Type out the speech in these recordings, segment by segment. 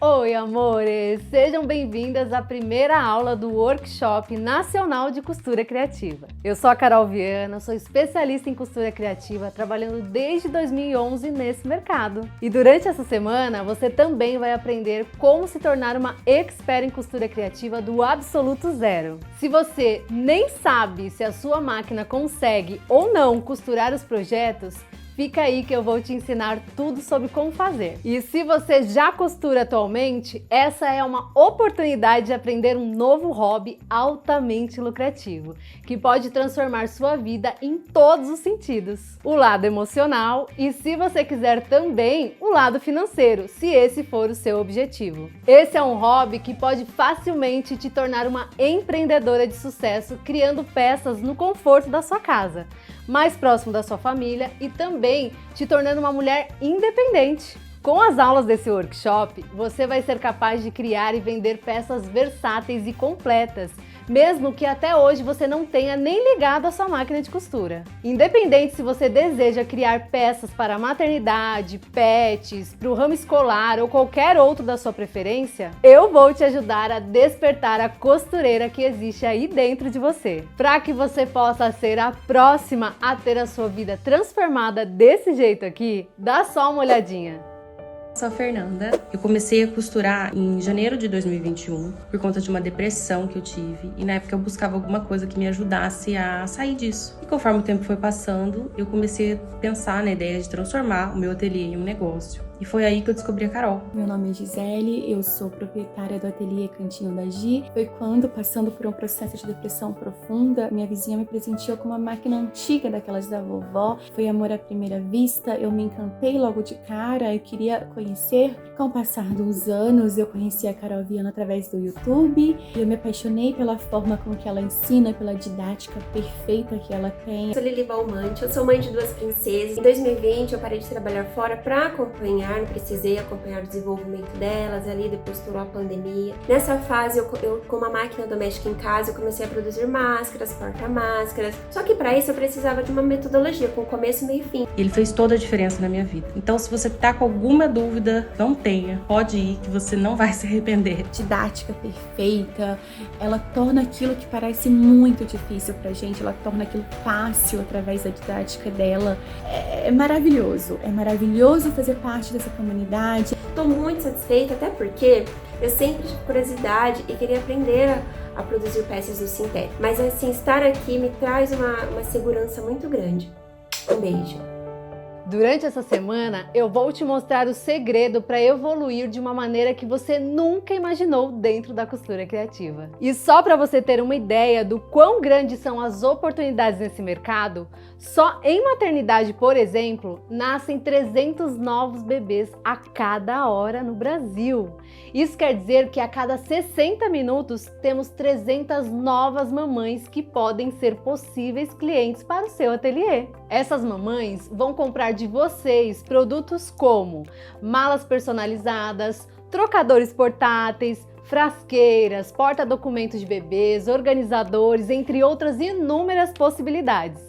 Oi, amores! Sejam bem-vindas à primeira aula do Workshop Nacional de Costura Criativa. Eu sou a Carol Viana, sou especialista em costura criativa, trabalhando desde 2011 nesse mercado. E durante essa semana, você também vai aprender como se tornar uma expert em costura criativa do absoluto zero. Se você nem sabe se a sua máquina consegue ou não costurar os projetos, fica aí que eu vou te ensinar tudo sobre como fazer. E se você já costura atualmente, essa é uma oportunidade de aprender um novo hobby altamente lucrativo, que pode transformar sua vida em todos os sentidos. O lado emocional e, se você quiser também, o lado financeiro, se esse for o seu objetivo. Esse é um hobby que pode facilmente te tornar uma empreendedora de sucesso, criando peças no conforto da sua casa, mais próximo da sua família e também te tornando uma mulher independente. Com as aulas desse workshop, você vai ser capaz de criar e vender peças versáteis e completas, mesmo que até hoje você não tenha nem ligado a sua máquina de costura. Independente se você deseja criar peças para a maternidade, pets, para o ramo escolar ou qualquer outro da sua preferência, eu vou te ajudar a despertar a costureira que existe aí dentro de você, para que você possa ser a próxima a ter a sua vida transformada desse jeito aqui. Dá só uma olhadinha. Sou a Fernanda. Eu comecei a costurar em janeiro de 2021 por conta de uma depressão que eu tive e na época eu buscava alguma coisa que me ajudasse a sair disso. E conforme o tempo foi passando, eu comecei a pensar na ideia de transformar o meu ateliê em um negócio. E foi aí que eu descobri a Carol. Meu nome é Gisele, eu sou proprietária do ateliê Cantinho da Gi. Foi quando, passando por um processo de depressão profunda, minha vizinha me presenteou com uma máquina antiga daquelas da vovó. Foi amor à primeira vista, eu me encantei logo de cara, eu queria conhecer. Com o passar dos anos, eu conheci a Carol Viana através do YouTube e eu me apaixonei pela forma com que ela ensina, pela didática perfeita que ela tem. Eu sou Lili Valmante, eu sou mãe de 2 princesas. Em 2020 eu parei de trabalhar fora para acompanhar, não precisei acompanhar o desenvolvimento delas ali, depois estourou a pandemia. Nessa fase, eu com uma máquina doméstica em casa, eu comecei a produzir máscaras, porta-máscaras. Só que para isso eu precisava de uma metodologia, com começo, meio e fim. Ele fez toda a diferença na minha vida. Então, se você tá com alguma dúvida, não tenha. Pode ir, que você não vai se arrepender. Didática perfeita, ela torna aquilo que parece muito difícil pra gente, ela torna aquilo fácil através da didática dela. É maravilhoso fazer parte dessa comunidade. Estou muito satisfeita, até porque eu sempre tive curiosidade e queria aprender a produzir peças no sintético. Mas assim, estar aqui me traz uma segurança muito grande. Um beijo. Durante essa semana, eu vou te mostrar o segredo para evoluir de uma maneira que você nunca imaginou dentro da costura criativa. E só para você ter uma ideia do quão grandes são as oportunidades nesse mercado, só em maternidade, por exemplo, nascem 300 novos bebês a cada hora no Brasil. Isso quer dizer que a cada 60 minutos temos 300 novas mamães que podem ser possíveis clientes para o seu ateliê. Essas mamães vão comprar de vocês produtos como malas personalizadas, trocadores portáteis, frasqueiras, porta-documentos de bebês, organizadores, entre outras inúmeras possibilidades.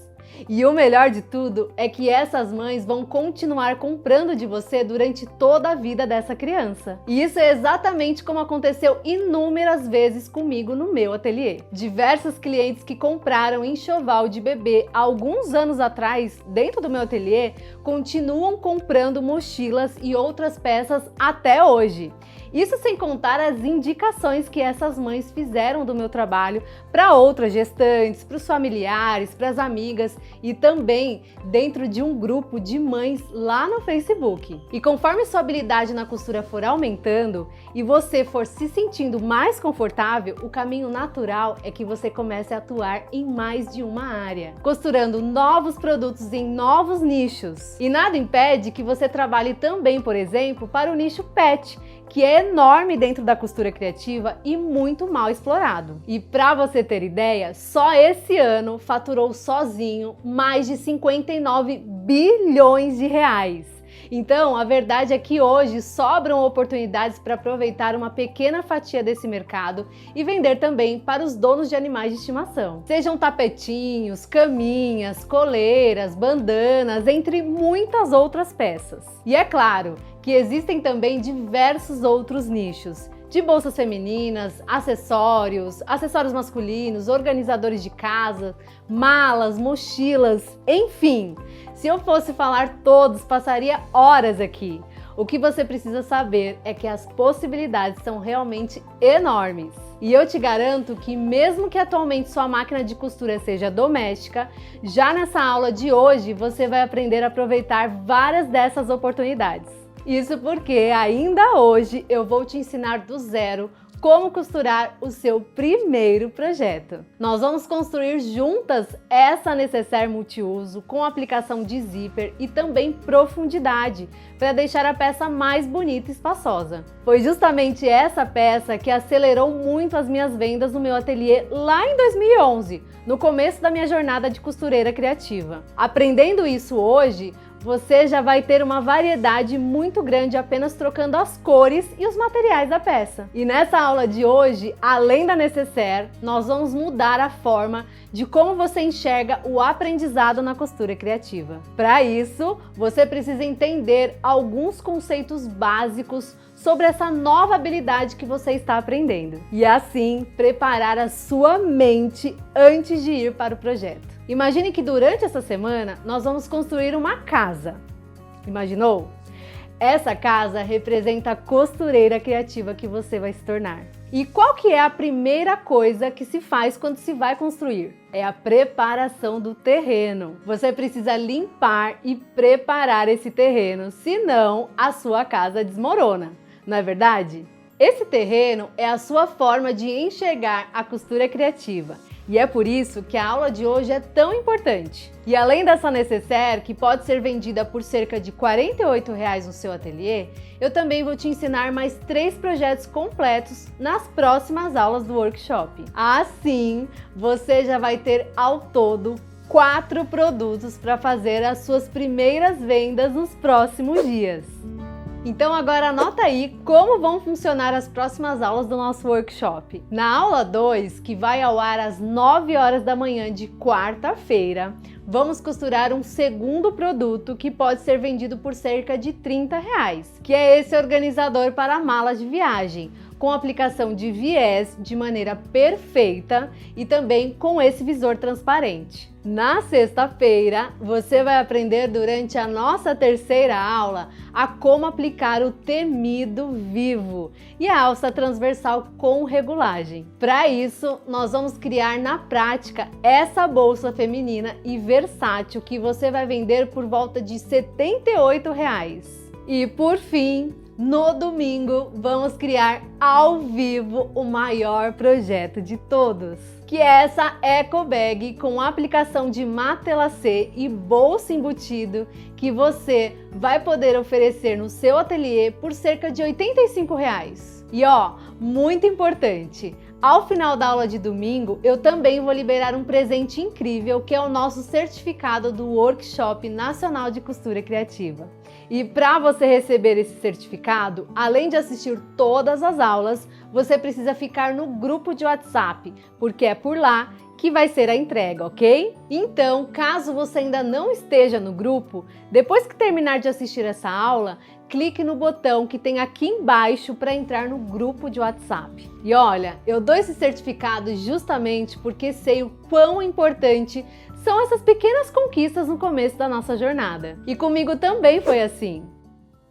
E o melhor de tudo é que essas mães vão continuar comprando de você durante toda a vida dessa criança. E isso é exatamente como aconteceu inúmeras vezes comigo no meu ateliê. Diversos clientes que compraram enxoval de bebê há alguns anos atrás dentro do meu ateliê continuam comprando mochilas e outras peças até hoje. Isso sem contar as indicações que essas mães fizeram do meu trabalho para outras gestantes, para os familiares, para as amigas e também dentro de um grupo de mães lá no Facebook. E conforme sua habilidade na costura for aumentando e você for se sentindo mais confortável, o caminho natural é que você comece a atuar em mais de uma área, costurando novos produtos em novos nichos. E nada impede que você trabalhe também, por exemplo, para o nicho pet, que é enorme dentro da costura criativa e muito mal explorado. E para você ter ideia, só esse ano faturou sozinho mais de 59 bilhões de reais. Então, a verdade é que hoje sobram oportunidades para aproveitar uma pequena fatia desse mercado e vender também para os donos de animais de estimação. Sejam tapetinhos, caminhas, coleiras, bandanas, entre muitas outras peças. E é claro que existem também diversos outros nichos, de bolsas femininas, acessórios masculinos, organizadores de casa, malas, mochilas, enfim. Se eu fosse falar todos, passaria horas aqui. O que você precisa saber é que as possibilidades são realmente enormes. E eu te garanto que mesmo que atualmente sua máquina de costura seja doméstica, já nessa aula de hoje você vai aprender a aproveitar várias dessas oportunidades. Isso porque ainda hoje eu vou te ensinar do zero como costurar o seu primeiro projeto. Nós vamos construir juntas essa necessaire multiuso com aplicação de zíper e também profundidade para deixar a peça mais bonita e espaçosa. Foi justamente essa peça que acelerou muito as minhas vendas no meu ateliê lá em 2011, no começo da minha jornada de costureira criativa. Aprendendo isso hoje, você já vai ter uma variedade muito grande apenas trocando as cores e os materiais da peça. E nessa aula de hoje, além da necessaire, nós vamos mudar a forma de como você enxerga o aprendizado na costura criativa. Para isso, você precisa entender alguns conceitos básicos sobre essa nova habilidade que você está aprendendo. E assim, preparar a sua mente antes de ir para o projeto. Imagine que durante essa semana nós vamos construir uma casa. Imaginou? Essa casa representa a costureira criativa que você vai se tornar. E qual que é a primeira coisa que se faz quando se vai construir? É a preparação do terreno. Você precisa limpar e preparar esse terreno, senão a sua casa desmorona, não é verdade? Esse terreno é a sua forma de enxergar a costura criativa. E é por isso que a aula de hoje é tão importante. E além dessa necessaire, que pode ser vendida por cerca de R$ 48,00 no seu ateliê, eu também vou te ensinar mais 3 projetos completos nas próximas aulas do workshop. Assim, você já vai ter ao todo 4 produtos para fazer as suas primeiras vendas nos próximos dias. Então agora anota aí como vão funcionar as próximas aulas do nosso workshop. Na aula 2, que vai ao ar às 9 horas da manhã de quarta-feira, vamos costurar um segundo produto que pode ser vendido por cerca de R$ 30,00, que é esse organizador para malas de viagem, com aplicação de viés de maneira perfeita e também com esse visor transparente. Na sexta-feira, você vai aprender durante a nossa terceira aula a como aplicar o temido vivo e a alça transversal com regulagem. Para isso, nós vamos criar na prática essa bolsa feminina e versátil que você vai vender por volta de R$ 78,00. E por fim, no domingo, vamos criar ao vivo o maior projeto de todos, que é essa eco bag com aplicação de matelacê e bolsa embutido que você vai poder oferecer no seu ateliê por cerca de R$ 85,00. E ó, muito importante, ao final da aula de domingo, eu também vou liberar um presente incrível que é o nosso certificado do Workshop Nacional de Costura Criativa. E para você receber esse certificado, além de assistir todas as aulas, você precisa ficar no grupo de WhatsApp, porque é por lá que vai ser a entrega, ok? Então, caso você ainda não esteja no grupo, depois que terminar de assistir essa aula, clique no botão que tem aqui embaixo para entrar no grupo de WhatsApp. E olha, eu dou esse certificado justamente porque sei o quão importante são essas pequenas conquistas no começo da nossa jornada. E comigo também foi assim.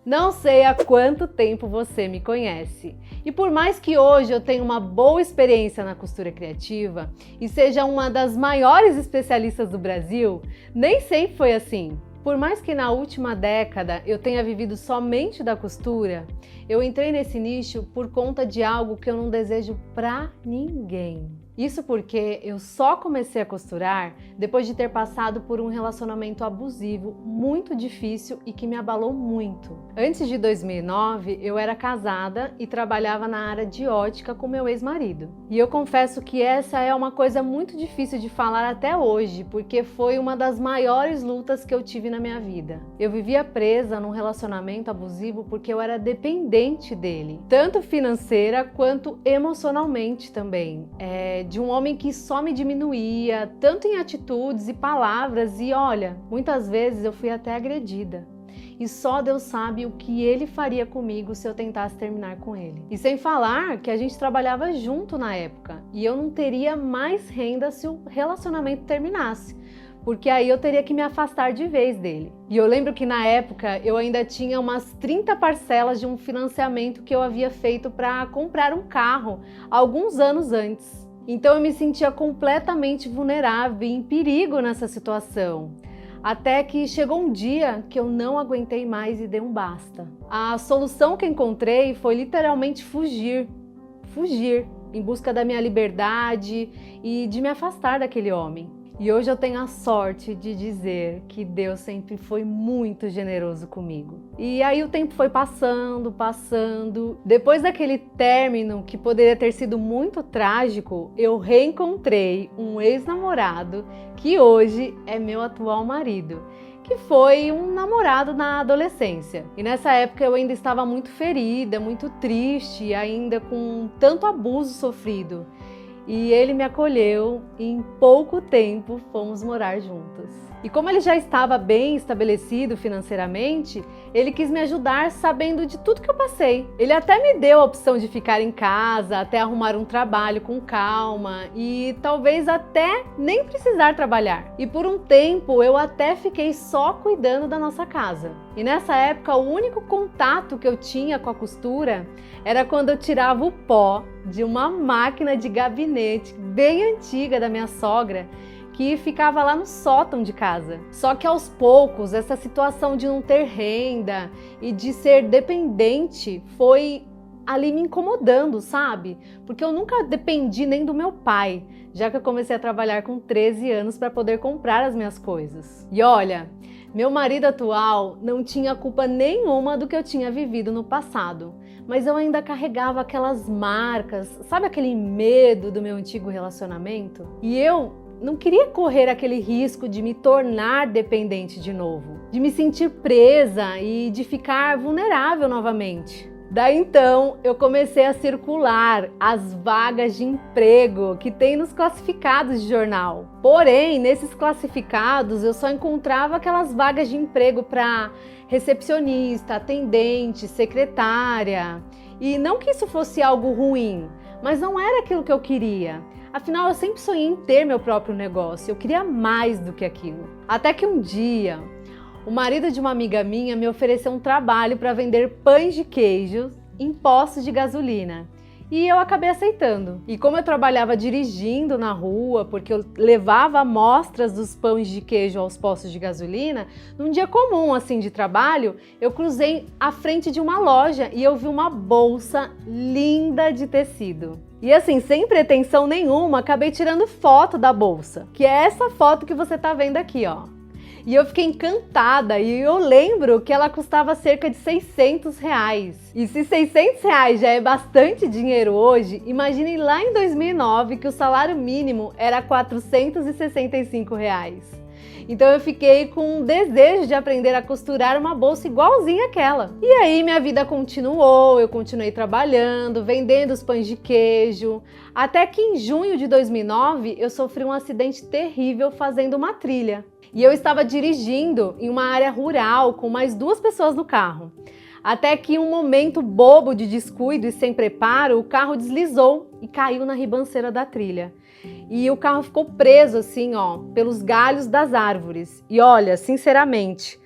Não sei há quanto tempo você me conhece. E por mais que hoje eu tenha uma boa experiência na costura criativa e seja uma das maiores especialistas do Brasil, nem sempre foi assim. Por mais que na última década eu tenha vivido somente da costura, eu entrei nesse nicho por conta de algo que eu não desejo pra ninguém. Isso porque eu só comecei a costurar depois de ter passado por um relacionamento abusivo muito difícil e que me abalou muito. Antes de 2009, eu era casada e trabalhava na área de ótica com meu ex-marido. E eu confesso que essa é uma coisa muito difícil de falar até hoje, porque foi uma das maiores lutas que eu tive na minha vida. Eu vivia presa num relacionamento abusivo porque eu era dependente dele, tanto financeira quanto emocionalmente também. De um homem que só me diminuía, tanto em atitudes e palavras, e olha, muitas vezes eu fui até agredida. e só Deus sabe o que ele faria comigo se eu tentasse terminar com ele. E sem falar que a gente trabalhava junto na época e eu não teria mais renda se o relacionamento terminasse, porque aí eu teria que me afastar de vez dele. E eu lembro que na época eu ainda tinha umas 30 parcelas de um financiamento que eu havia feito para comprar um carro alguns anos antes. Então eu me sentia completamente vulnerável e em perigo nessa situação. Até que chegou um dia que eu não aguentei mais e dei um basta. A solução que encontrei foi literalmente fugir em busca da minha liberdade e de me afastar daquele homem. E hoje eu tenho a sorte de dizer que Deus sempre foi muito generoso comigo. E aí o tempo foi passando. Depois daquele término que poderia ter sido muito trágico, eu reencontrei um ex-namorado que hoje é meu atual marido, que foi um namorado na adolescência. E nessa época eu ainda estava muito ferida, muito triste, ainda com tanto abuso sofrido. E ele me acolheu e em pouco tempo fomos morar juntos. E como ele já estava bem estabelecido financeiramente, ele quis me ajudar sabendo de tudo que eu passei. Ele até me deu a opção de ficar em casa, até arrumar um trabalho com calma e talvez até nem precisar trabalhar. E por um tempo eu até fiquei só cuidando da nossa casa. E nessa época o único contato que eu tinha com a costura era quando eu tirava o pó de uma máquina de gabinete bem antiga da minha sogra, que ficava lá no sótão de casa. Só que aos poucos, essa situação de não ter renda e de ser dependente foi ali me incomodando, sabe? Porque eu nunca dependi nem do meu pai, já que eu comecei a trabalhar com 13 anos para poder comprar as minhas coisas. E olha, meu marido atual não tinha culpa nenhuma do que eu tinha vivido no passado, mas eu ainda carregava aquelas marcas, sabe aquele medo do meu antigo relacionamento? E eu não queria correr aquele risco de me tornar dependente de novo, de me sentir presa e de ficar vulnerável novamente. Daí então eu comecei a circular as vagas de emprego que tem nos classificados de jornal. Porém, nesses classificados eu só encontrava aquelas vagas de emprego para recepcionista, atendente, secretária. E não que isso fosse algo ruim, mas não era aquilo que eu queria. Afinal, eu sempre sonhei em ter meu próprio negócio, eu queria mais do que aquilo. Até que um dia, o marido de uma amiga minha me ofereceu um trabalho para vender pães de queijo em postos de gasolina. E eu acabei aceitando. E como eu trabalhava dirigindo na rua, porque eu levava amostras dos pães de queijo aos postos de gasolina, num dia comum assim de trabalho, eu cruzei à frente de uma loja e eu vi uma bolsa linda de tecido. E assim, sem pretensão nenhuma, acabei tirando foto da bolsa, que é essa foto que você tá vendo aqui, ó. E eu fiquei encantada e eu lembro que ela custava cerca de R$600. E se R$600 já é bastante dinheiro hoje, imaginem lá em 2009 que o salário mínimo era R$465. Então eu fiquei com um desejo de aprender a costurar uma bolsa igualzinha àquela. E aí minha vida continuou, eu continuei trabalhando, vendendo os pães de queijo, até que em junho de 2009 eu sofri um acidente terrível fazendo uma trilha. E eu estava dirigindo em uma área rural com mais 2 pessoas no carro. Até que em um momento bobo de descuido e sem preparo, o carro deslizou e caiu na ribanceira da trilha. E o carro ficou preso assim, ó, pelos galhos das árvores. E olha, sinceramente,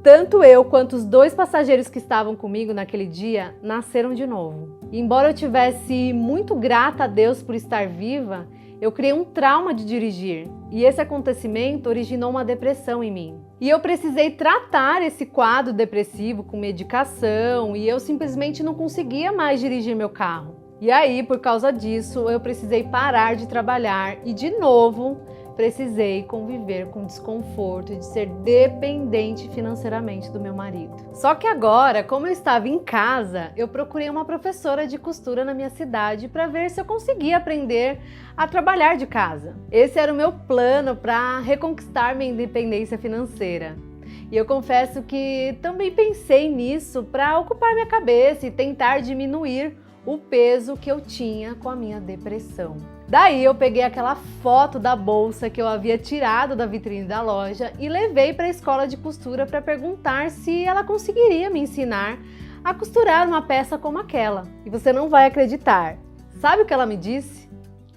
tanto eu quanto os 2 passageiros que estavam comigo naquele dia nasceram de novo. E embora eu tivesse muito grata a Deus por estar viva, eu criei um trauma de dirigir. E esse acontecimento originou uma depressão em mim. E eu precisei tratar esse quadro depressivo com medicação e eu simplesmente não conseguia mais dirigir meu carro. E aí, por causa disso, eu precisei parar de trabalhar e, de novo, precisei conviver com o desconforto de ser dependente financeiramente do meu marido. Só que agora, como eu estava em casa, eu procurei uma professora de costura na minha cidade para ver se eu conseguia aprender a trabalhar de casa. Esse era o meu plano para reconquistar minha independência financeira. E eu confesso que também pensei nisso para ocupar minha cabeça e tentar diminuir o peso que eu tinha com a minha depressão. Daí eu peguei aquela foto da bolsa que eu havia tirado da vitrine da loja e levei para a escola de costura para perguntar se ela conseguiria me ensinar a costurar uma peça como aquela. E você não vai acreditar. Sabe o que ela me disse?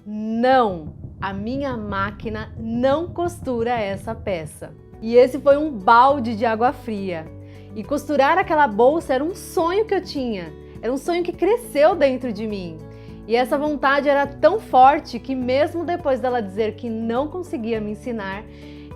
Não, a minha máquina não costura essa peça. E esse foi um balde de água fria. E costurar aquela bolsa era um sonho que eu tinha. Era um sonho que cresceu dentro de mim. E essa vontade era tão forte que mesmo depois dela dizer que não conseguia me ensinar,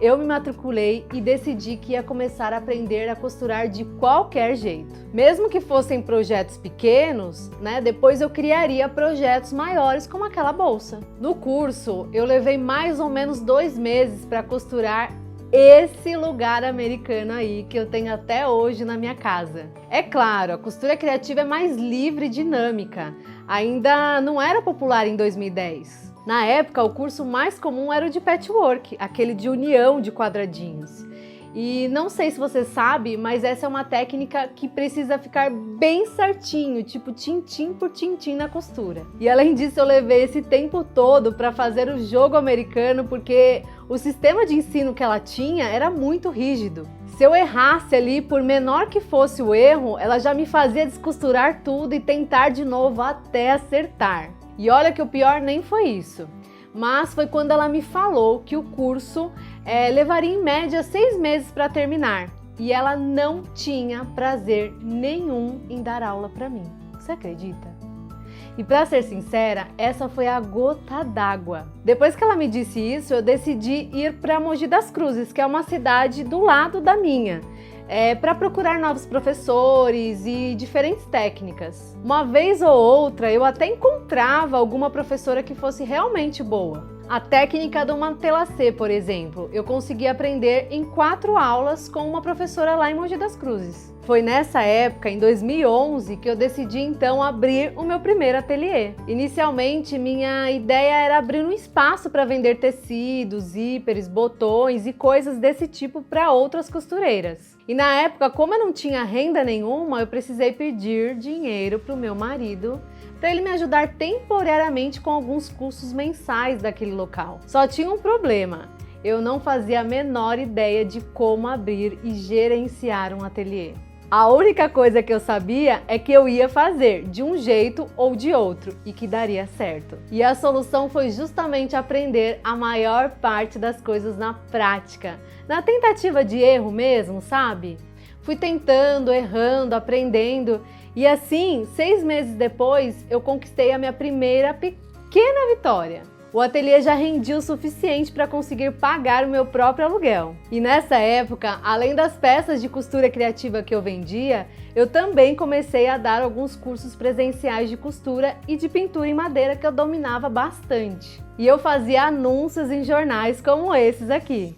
eu me matriculei e decidi que ia começar a aprender a costurar de qualquer jeito. Mesmo que fossem projetos pequenos, depois eu criaria projetos maiores como aquela bolsa. No curso, eu levei mais ou menos 2 meses para costurar esse lugar americano aí que eu tenho até hoje na minha casa. É claro, a costura criativa é mais livre e dinâmica. Ainda não era popular em 2010. Na época, o curso mais comum era o de patchwork, aquele de união de quadradinhos. E não sei se você sabe, mas essa é uma técnica que precisa ficar bem certinho, tipo tintim por tintim na costura. E além disso, eu levei esse tempo todo para fazer o jogo americano, porque o sistema de ensino que ela tinha era muito rígido. Se eu errasse ali, por menor que fosse o erro, ela já me fazia descosturar tudo e tentar de novo até acertar. E olha que o pior nem foi isso, mas foi quando ela me falou que o curso levaria em média 6 meses para terminar. E ela não tinha prazer nenhum em dar aula para mim. Você acredita? E para ser sincera, essa foi a gota d'água. Depois que ela me disse isso, eu decidi ir para Mogi das Cruzes, que é uma cidade do lado da minha, para procurar novos professores e diferentes técnicas. Uma vez ou outra, eu até encontrava alguma professora que fosse realmente boa. A técnica do mantelacê, por exemplo, eu consegui aprender em 4 aulas com uma professora lá em Mogi das Cruzes. Foi nessa época, em 2011, que eu decidi então abrir o meu primeiro ateliê. Inicialmente, minha ideia era abrir um espaço para vender tecidos, zíperes, botões e coisas desse tipo para outras costureiras. E na época, como eu não tinha renda nenhuma, eu precisei pedir dinheiro para o meu marido para ele me ajudar temporariamente com alguns custos mensais daquele local. Só tinha um problema. Eu não fazia a menor ideia de como abrir e gerenciar um ateliê. A única coisa que eu sabia é que eu ia fazer de um jeito ou de outro e que daria certo. E a solução foi justamente aprender a maior parte das coisas na prática, na tentativa de erro mesmo, sabe? Fui tentando, errando, aprendendo e assim, 6 meses depois, eu conquistei a minha primeira pequena vitória. O ateliê já rendia o suficiente para conseguir pagar o meu próprio aluguel. E nessa época, além das peças de costura criativa que eu vendia, eu também comecei a dar alguns cursos presenciais de costura e de pintura em madeira que eu dominava bastante. E eu fazia anúncios em jornais como esses aqui.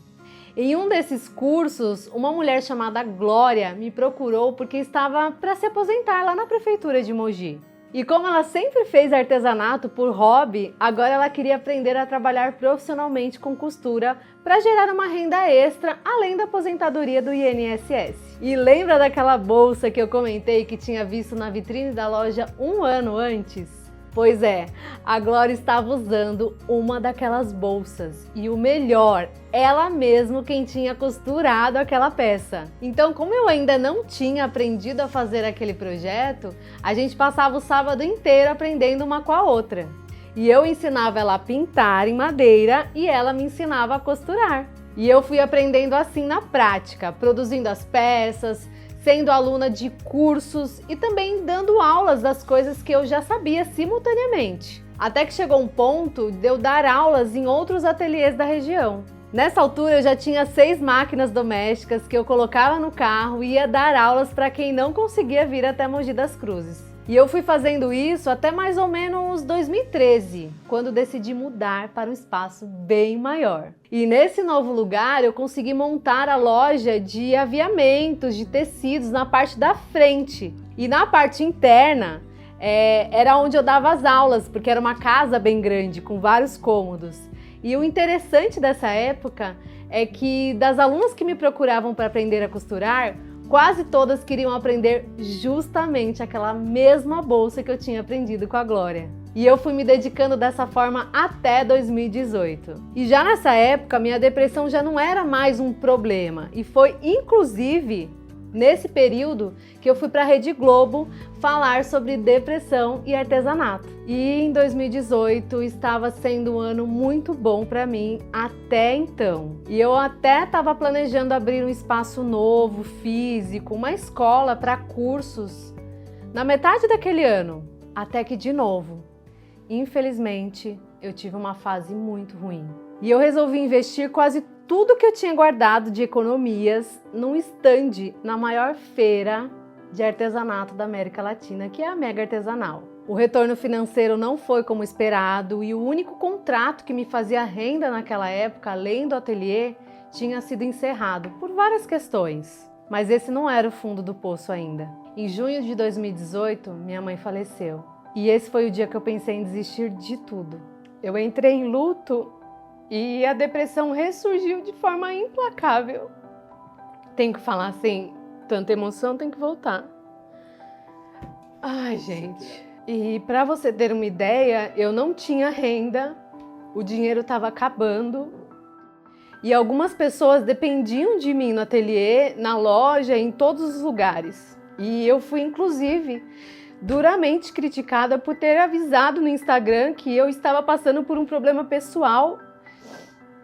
Em um desses cursos, uma mulher chamada Glória me procurou porque estava para se aposentar lá na prefeitura de Mogi. E como ela sempre fez artesanato por hobby, agora ela queria aprender a trabalhar profissionalmente com costura para gerar uma renda extra além da aposentadoria do INSS. E lembra daquela bolsa que eu comentei que tinha visto na vitrine da loja 1 ano antes? Pois é, a Glória estava usando uma daquelas bolsas e o melhor, ela mesma quem tinha costurado aquela peça. Então, como eu ainda não tinha aprendido a fazer aquele projeto, a gente passava o sábado inteiro aprendendo uma com a outra. E eu ensinava ela a pintar em madeira e ela me ensinava a costurar. E eu fui aprendendo assim na prática, produzindo as peças, sendo aluna de cursos e também dando aulas das coisas que eu já sabia simultaneamente. Até que chegou um ponto de eu dar aulas em outros ateliês da região. Nessa altura eu já tinha 6 máquinas domésticas que eu colocava no carro e ia dar aulas para quem não conseguia vir até Mogi das Cruzes. E eu fui fazendo isso até mais ou menos 2013, quando decidi mudar para um espaço bem maior. E nesse novo lugar eu consegui montar a loja de aviamentos, de tecidos na parte da frente. E na parte interna era onde eu dava as aulas, porque era uma casa bem grande, com vários cômodos. E o interessante dessa época é que das alunas que me procuravam para aprender a costurar, quase todas queriam aprender justamente aquela mesma bolsa que eu tinha aprendido com a Glória. E eu fui me dedicando dessa forma até 2018. E já nessa época, minha depressão já não era mais um problema. E foi, inclusive, nesse período que eu fui para a Rede Globo falar sobre depressão e artesanato. E em 2018 estava sendo um ano muito bom para mim até então. E eu até estava planejando abrir um espaço novo, físico, uma escola para cursos na metade daquele ano. Até que, de novo, infelizmente, eu tive uma fase muito ruim. E eu resolvi investir quase tudo que eu tinha guardado de economias num stand na maior feira de artesanato da América Latina, que é a Mega Artesanal. O retorno financeiro não foi como esperado e o único contrato que me fazia renda naquela época, além do ateliê, tinha sido encerrado por várias questões. Mas esse não era o fundo do poço ainda. Em junho de 2018, minha mãe faleceu. E esse foi o dia que eu pensei em desistir de tudo. Eu entrei em luto e a depressão ressurgiu de forma implacável. Tenho que falar assim, tanta emoção tem que voltar. Ai, gente. E para você ter uma ideia, eu não tinha renda, o dinheiro estava acabando e algumas pessoas dependiam de mim no ateliê, na loja, em todos os lugares. E eu fui, inclusive, duramente criticada por ter avisado no Instagram que eu estava passando por um problema pessoal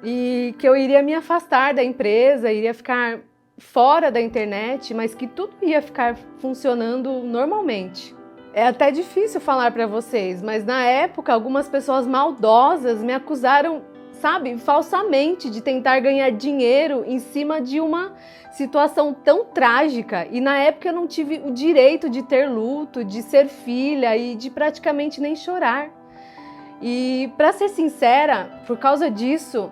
e que eu iria me afastar da empresa, iria ficar fora da internet, mas que tudo ia ficar funcionando normalmente. É até difícil falar para vocês, mas na época algumas pessoas maldosas me acusaram, sabe, falsamente de tentar ganhar dinheiro em cima de uma situação tão trágica. E na época eu não tive o direito de ter luto, de ser filha e de praticamente nem chorar. E para ser sincera, por causa disso,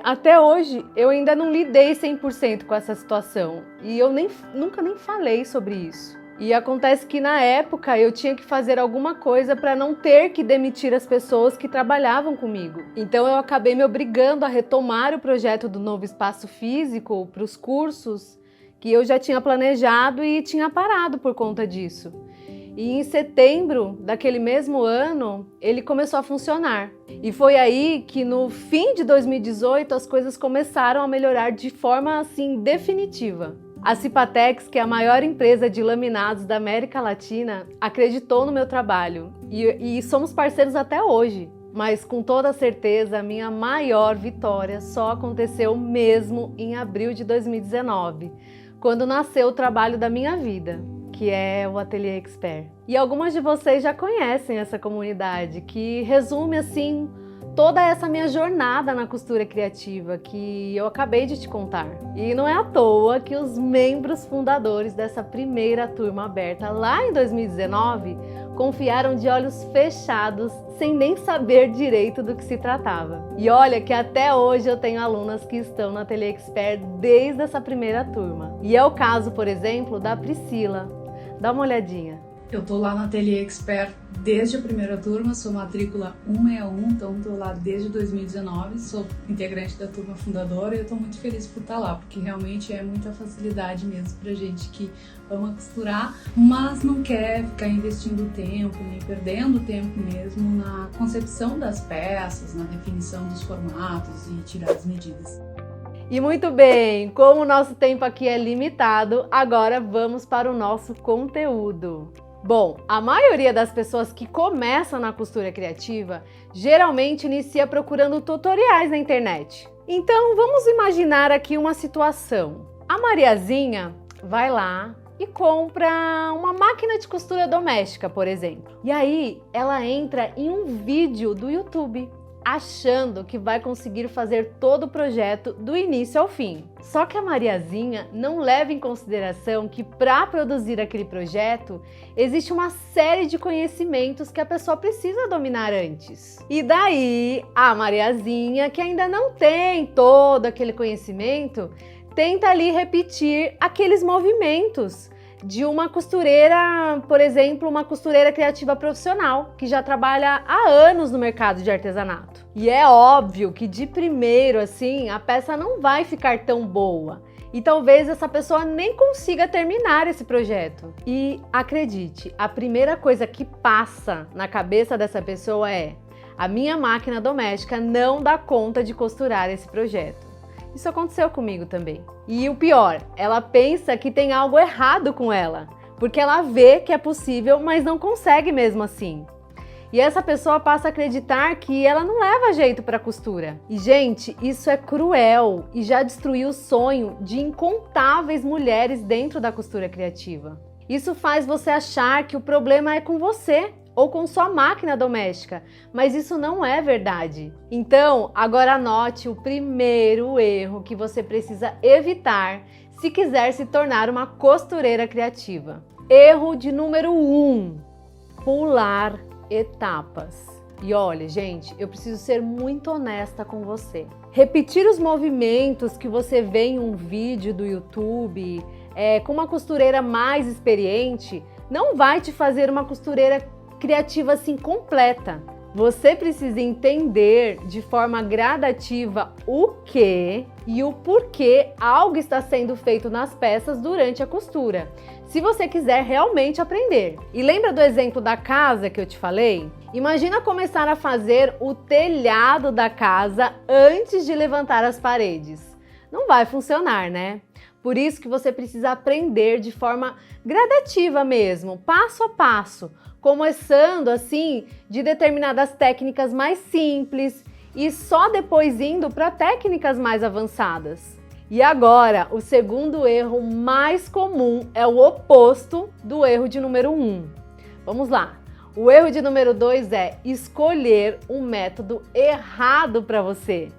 até hoje eu ainda não lidei 100% com essa situação. E eu nunca nem falei sobre isso. E acontece que na época eu tinha que fazer alguma coisa para não ter que demitir as pessoas que trabalhavam comigo. Então eu acabei me obrigando a retomar o projeto do novo espaço físico para os cursos que eu já tinha planejado e tinha parado por conta disso. E em setembro daquele mesmo ano, ele começou a funcionar. E foi aí que no fim de 2018 as coisas começaram a melhorar de forma assim definitiva. A Cipatex, que é a maior empresa de laminados da América Latina, acreditou no meu trabalho e somos parceiros até hoje. Mas com toda certeza, a minha maior vitória só aconteceu mesmo em abril de 2019, quando nasceu o trabalho da minha vida, que é o Ateliê Expert. E algumas de vocês já conhecem essa comunidade, que resume assim toda essa minha jornada na costura criativa que eu acabei de te contar. E não é à toa que os membros fundadores dessa primeira turma aberta lá em 2019 confiaram de olhos fechados, sem nem saber direito do que se tratava. E olha que até hoje eu tenho alunas que estão na Ateliê Expert desde essa primeira turma. E é o caso, por exemplo, da Priscila. Dá uma olhadinha. Eu tô lá na Ateliê Expert desde a primeira turma, sou matrícula 161, então tô lá desde 2019, sou integrante da turma fundadora e eu tô muito feliz por estar lá, porque realmente é muita facilidade mesmo pra gente que ama costurar, mas não quer ficar investindo tempo, nem perdendo tempo mesmo na concepção das peças, na definição dos formatos e tirar as medidas. E muito bem, como o nosso tempo aqui é limitado, agora vamos para o nosso conteúdo. Bom, a maioria das pessoas que começam na costura criativa geralmente inicia procurando tutoriais na internet. Então vamos imaginar aqui uma situação. A Mariazinha vai lá e compra uma máquina de costura doméstica, por exemplo. E aí ela entra em um vídeo do YouTube, achando que vai conseguir fazer todo o projeto do início ao fim. Só que a Mariazinha não leva em consideração que para produzir aquele projeto existe uma série de conhecimentos que a pessoa precisa dominar antes. E daí a Mariazinha, que ainda não tem todo aquele conhecimento, tenta ali repetir aqueles movimentos de uma costureira, por exemplo, uma costureira criativa profissional, que já trabalha há anos no mercado de artesanato. E é óbvio que de primeiro, assim, a peça não vai ficar tão boa. E talvez essa pessoa nem consiga terminar esse projeto. E acredite, a primeira coisa que passa na cabeça dessa pessoa é: a minha máquina doméstica não dá conta de costurar esse projeto. Isso aconteceu comigo também. E o pior, ela pensa que tem algo errado com ela, porque ela vê que é possível, mas não consegue mesmo assim. E essa pessoa passa a acreditar que ela não leva jeito para costura. E, gente, isso é cruel e já destruiu o sonho de incontáveis mulheres dentro da costura criativa. Isso faz você achar que o problema é com você ou com sua máquina doméstica, mas isso não é verdade. Então, agora anote o primeiro erro que você precisa evitar se quiser se tornar uma costureira criativa. Erro de número 1: pular etapas. E olha, gente, eu preciso ser muito honesta com você. Repetir os movimentos que você vê em um vídeo do YouTube com uma costureira mais experiente não vai te fazer uma costureira criativa assim completa. Você precisa entender de forma gradativa o que e o porquê algo está sendo feito nas peças durante a costura, se você quiser realmente aprender. E lembra do exemplo da casa que eu te falei? Imagina começar a fazer o telhado da casa antes de levantar as paredes. Não vai funcionar, né? Por isso que você precisa aprender de forma gradativa mesmo, passo a passo, começando assim de determinadas técnicas mais simples e só depois indo para técnicas mais avançadas. E agora, o segundo erro mais comum é o oposto do erro de número 1. Vamos lá. O erro de número 2 é escolher um método errado para você.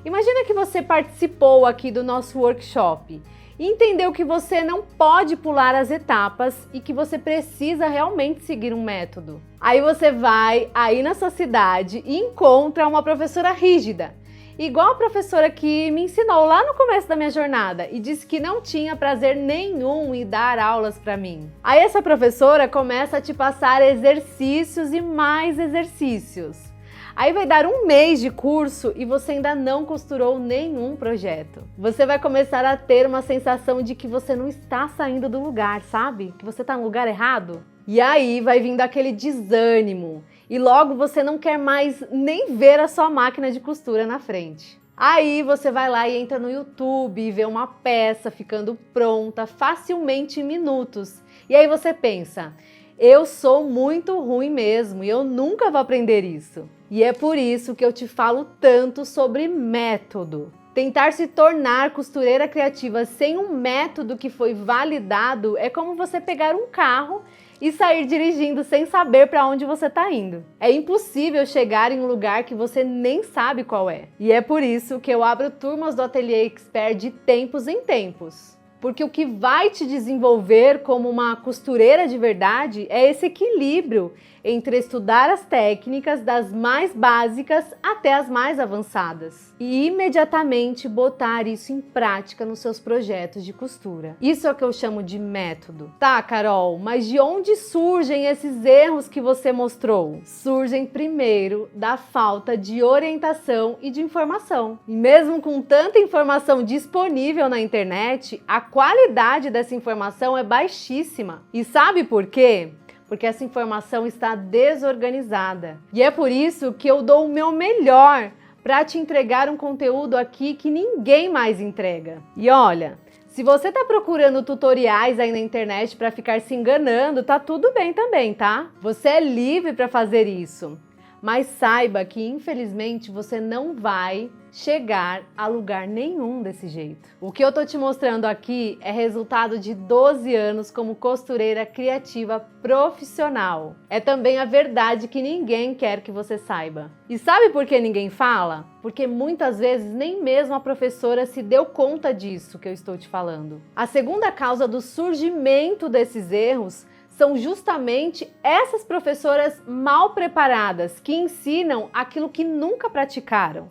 Imagina que você participou aqui do nosso workshop e entendeu que você não pode pular as etapas e que você precisa realmente seguir um método. Aí você vai aí na sua cidade e encontra uma professora rígida, igual a professora que me ensinou lá no começo da minha jornada e disse que não tinha prazer nenhum em dar aulas para mim. Aí essa professora começa a te passar exercícios e mais exercícios. Aí vai dar um mês de curso e você ainda não costurou nenhum projeto. Você vai começar a ter uma sensação de que você não está saindo do lugar, sabe? Que você está no lugar errado. E aí vai vindo aquele desânimo e logo você não quer mais nem ver a sua máquina de costura na frente. Aí você vai lá e entra no YouTube e vê uma peça ficando pronta facilmente em minutos. E aí você pensa: eu sou muito ruim mesmo e eu nunca vou aprender isso. E é por isso que eu te falo tanto sobre método. Tentar se tornar costureira criativa sem um método que foi validado é como você pegar um carro e sair dirigindo sem saber para onde você está indo. É impossível chegar em um lugar que você nem sabe qual é. E é por isso que eu abro turmas do Ateliê Expert de tempos em tempos. Porque o que vai te desenvolver como uma costureira de verdade é esse equilíbrio entre estudar as técnicas das mais básicas até as mais avançadas e imediatamente botar isso em prática nos seus projetos de costura. Isso é o que eu chamo de método. Tá, Carol, mas de onde surgem esses erros que você mostrou? Surgem primeiro da falta de orientação e de informação. E mesmo com tanta informação disponível na internet, a qualidade dessa informação é baixíssima. E sabe por quê? Porque essa informação está desorganizada. E é por isso que eu dou o meu melhor para te entregar um conteúdo aqui que ninguém mais entrega. E olha, se você está procurando tutoriais aí na internet para ficar se enganando, tá tudo bem também, tá? Você é livre para fazer isso. Mas saiba que, infelizmente, você não vai chegar a lugar nenhum desse jeito. O que eu tô te mostrando aqui é resultado de 12 anos como costureira criativa profissional. É também a verdade que ninguém quer que você saiba. E sabe por que ninguém fala? Porque muitas vezes nem mesmo a professora se deu conta disso que eu estou te falando. A segunda causa do surgimento desses erros são justamente essas professoras mal preparadas que ensinam aquilo que nunca praticaram.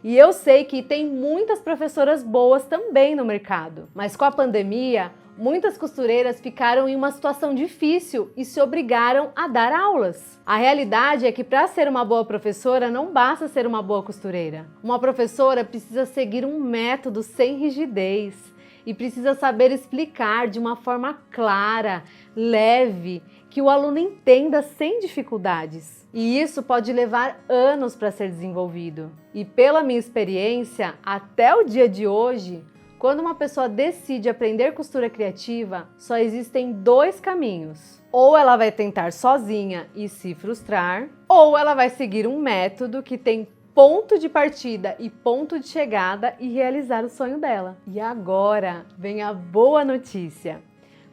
E eu sei que tem muitas professoras boas também no mercado, mas com a pandemia, muitas costureiras ficaram em uma situação difícil e se obrigaram a dar aulas. A realidade é que para ser uma boa professora não basta ser uma boa costureira. Uma professora precisa seguir um método sem rigidez. e precisa saber explicar de uma forma clara, leve, que o aluno entenda sem dificuldades. E isso pode levar anos para ser desenvolvido. E pela minha experiência, até o dia de hoje, quando uma pessoa decide aprender costura criativa, só existem 2 caminhos. Ou ela vai tentar sozinha e se frustrar, ou ela vai seguir um método que tem ponto de partida e ponto de chegada e realizar o sonho dela. E agora vem a boa notícia.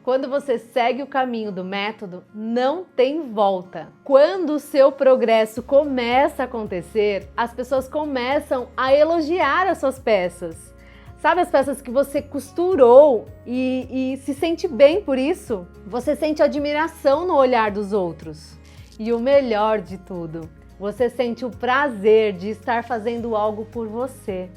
Quando você segue o caminho do método, não tem volta. Quando o seu progresso começa a acontecer, as pessoas começam a elogiar as suas peças. Sabe as peças que você costurou e se sente bem por isso? Você sente admiração no olhar dos outros. E o melhor de tudo, você sente o prazer de estar fazendo algo por você.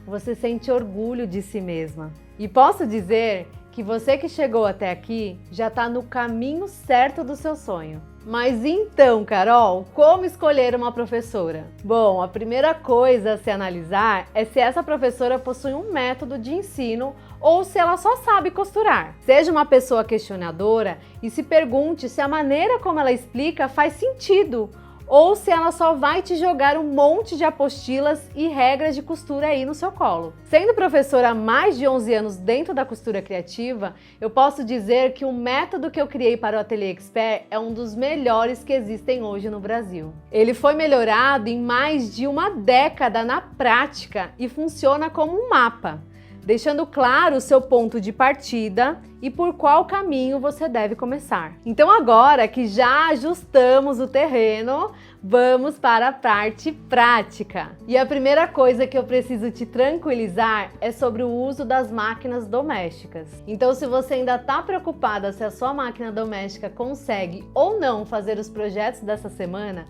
Você sente orgulho de si mesma. E posso dizer que você que chegou até aqui já está no caminho certo do seu sonho. Mas então, Carol, como escolher uma professora? Bom, a primeira coisa a se analisar é se essa professora possui um método de ensino ou se ela só sabe costurar. Seja uma pessoa questionadora e se pergunte se a maneira como ela explica faz sentido ou se ela só vai te jogar um monte de apostilas e regras de costura aí no seu colo. Sendo professora há mais de 11 anos dentro da costura criativa, eu posso dizer que o método que eu criei para o Ateliê Expert é um dos melhores que existem hoje no Brasil. Ele foi melhorado em mais de uma década na prática e funciona como um mapa, deixando claro o seu ponto de partida e por qual caminho você deve começar. Então agora que já ajustamos o terreno, vamos para a parte prática. E a primeira coisa que eu preciso te tranquilizar é sobre o uso das máquinas domésticas. Então se você ainda está preocupada se a sua máquina doméstica consegue ou não fazer os projetos dessa semana,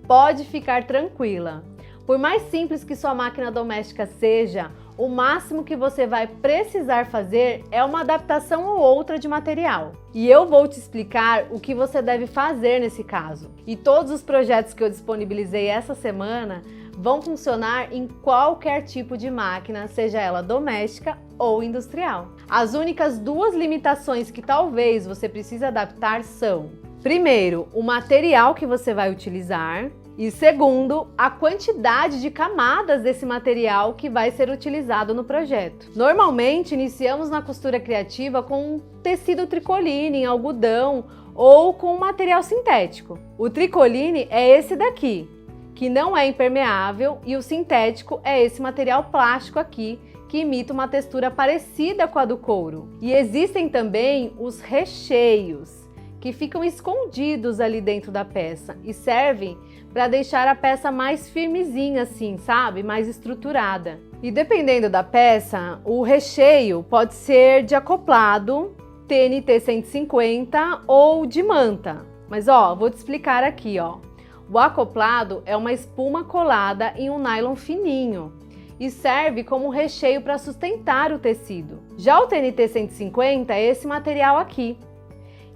pode ficar tranquila. Por mais simples que sua máquina doméstica seja, o máximo que você vai precisar fazer é uma adaptação ou outra de material. E eu vou te explicar o que você deve fazer nesse caso. E todos os projetos que eu disponibilizei essa semana vão funcionar em qualquer tipo de máquina, seja ela doméstica ou industrial. As únicas 2 limitações que talvez você precise adaptar são: primeiro, o material que você vai utilizar. E segundo, a quantidade de camadas desse material que vai ser utilizado no projeto. Normalmente, iniciamos na costura criativa com um tecido tricoline em algodão ou com material sintético. O tricoline é esse daqui, que não é impermeável, e o sintético é esse material plástico aqui, que imita uma textura parecida com a do couro. E existem também os recheios, que ficam escondidos ali dentro da peça e servem para deixar a peça mais firmezinha assim, sabe? Mais estruturada. E dependendo da peça, o recheio pode ser de acoplado, TNT 150 ou de manta. Mas ó, vou te explicar aqui, ó. O acoplado é uma espuma colada em um nylon fininho e serve como recheio para sustentar o tecido. Já o TNT 150 é esse material aqui.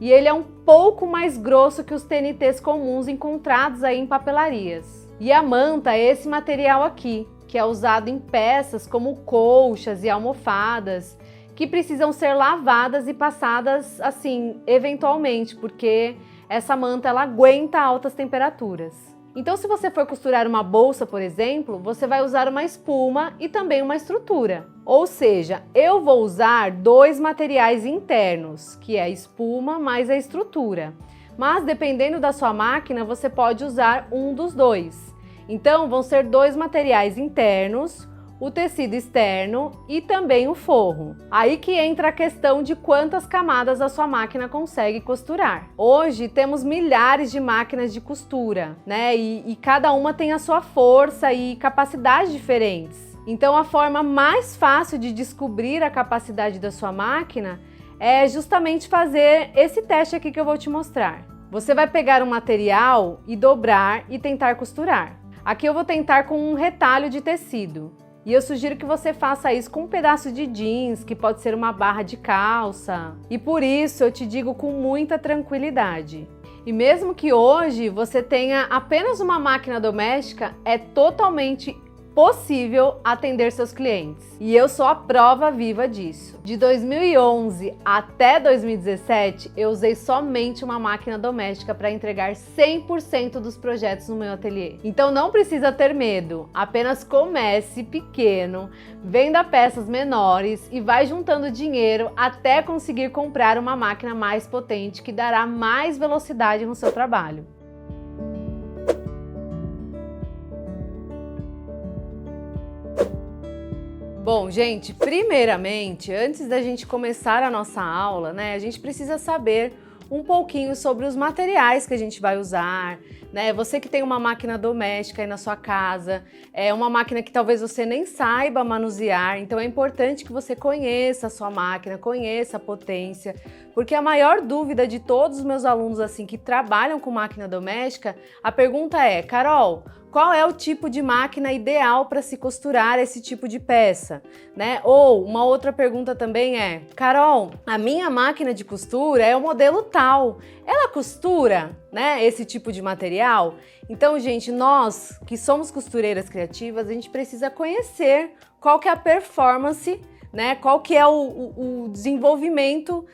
E ele é um pouco mais grosso que os TNTs comuns encontrados aí em papelarias. E a manta é esse material aqui, que é usado em peças como colchas e almofadas, que precisam ser lavadas e passadas assim, eventualmente, porque essa manta ela aguenta altas temperaturas. Então, se você for costurar uma bolsa, por exemplo, você vai usar uma espuma e também uma estrutura. Ou seja, eu vou usar 2 materiais internos, que é a espuma mais a estrutura. Mas, dependendo da sua máquina, você pode usar um dos 2. Então, vão ser 2 materiais internos, o tecido externo e também o forro. Aí que entra a questão de quantas camadas a sua máquina consegue costurar. Hoje temos milhares de máquinas de costura, né? E cada uma tem a sua força e capacidade diferentes. Então a forma mais fácil de descobrir a capacidade da sua máquina é justamente fazer esse teste aqui que eu vou te mostrar. Você vai pegar um material e dobrar e tentar costurar. Aqui eu vou tentar com um retalho de tecido. E eu sugiro que você faça isso com um pedaço de jeans, que pode ser uma barra de calça. E por isso eu te digo com muita tranquilidade. E mesmo que hoje você tenha apenas uma máquina doméstica, é totalmente possível atender seus clientes. E eu sou a prova viva disso. De 2011 até 2017, eu usei somente uma máquina doméstica para entregar 100% dos projetos no meu ateliê. Então não precisa ter medo, apenas comece pequeno, venda peças menores e vai juntando dinheiro até conseguir comprar uma máquina mais potente que dará mais velocidade no seu trabalho. Bom, gente, primeiramente, antes da gente começar a nossa aula, né, a gente precisa saber um pouquinho sobre os materiais que a gente vai usar, né? Você que tem uma máquina doméstica aí na sua casa, é uma máquina que talvez você nem saiba manusear, então é importante que você conheça a sua máquina, conheça a potência, porque a maior dúvida de todos os meus alunos assim que trabalham com máquina doméstica, a pergunta é: Carol, qual é o tipo de máquina ideal para se costurar esse tipo de peça, né? Ou uma outra pergunta também é: Carol, a minha máquina de costura é o modelo tal, ela costura, né, esse tipo de material? Então, gente, nós que somos costureiras criativas, a gente precisa conhecer qual que é a performance, né? Qual que é o desenvolvimento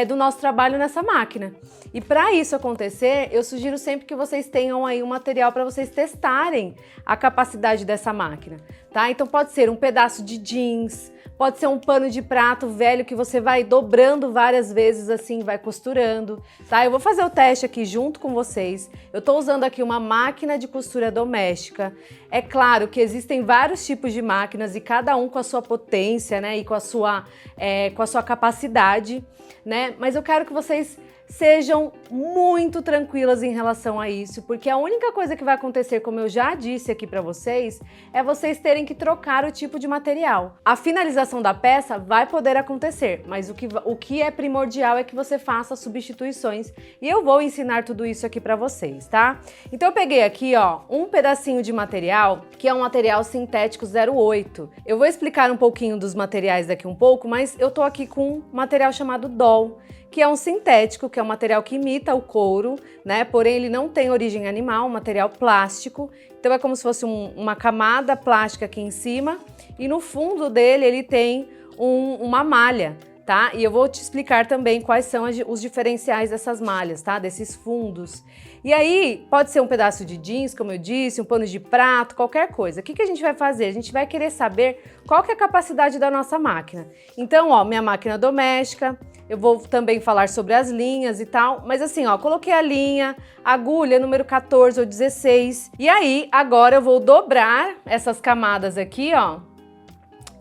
do nosso trabalho nessa máquina. E para isso acontecer, eu sugiro sempre que vocês tenham aí um material para vocês testarem a capacidade dessa máquina, tá? Então pode ser um pedaço de jeans, pode ser um pano de prato velho que você vai dobrando várias vezes assim, vai costurando, tá? Eu vou fazer o teste aqui junto com vocês. Eu tô usando aqui uma máquina de costura doméstica. É claro que existem vários tipos de máquinas e cada um com a sua potência, né? E com a sua capacidade, né? Mas eu quero que vocês sejam muito tranquilas em relação a isso, porque a única coisa que vai acontecer, como eu já disse aqui para vocês, é vocês terem que trocar o tipo de material. A finalização da peça vai poder acontecer, mas o que é primordial é que você faça substituições e eu vou ensinar tudo isso aqui para vocês, tá? Então eu peguei aqui, ó, um pedacinho de material, que é um material sintético 08. Eu vou explicar um pouquinho dos materiais daqui um pouco, mas eu tô aqui com um material chamado doll, que é um sintético, que é um material que imita o couro, né? Porém, ele não tem origem animal, um material plástico. Então, é como se fosse uma camada plástica aqui em cima e no fundo dele ele tem uma malha, tá? E eu vou te explicar também quais são os diferenciais dessas malhas, tá? Desses fundos. E aí, pode ser um pedaço de jeans, como eu disse, um pano de prato, qualquer coisa. O que a gente vai fazer? A gente vai querer saber qual que é a capacidade da nossa máquina. Então, ó, minha máquina doméstica, eu vou também falar sobre as linhas e tal, mas assim, ó, coloquei a linha, agulha número 14 ou 16, e aí, agora eu vou dobrar essas camadas aqui, ó,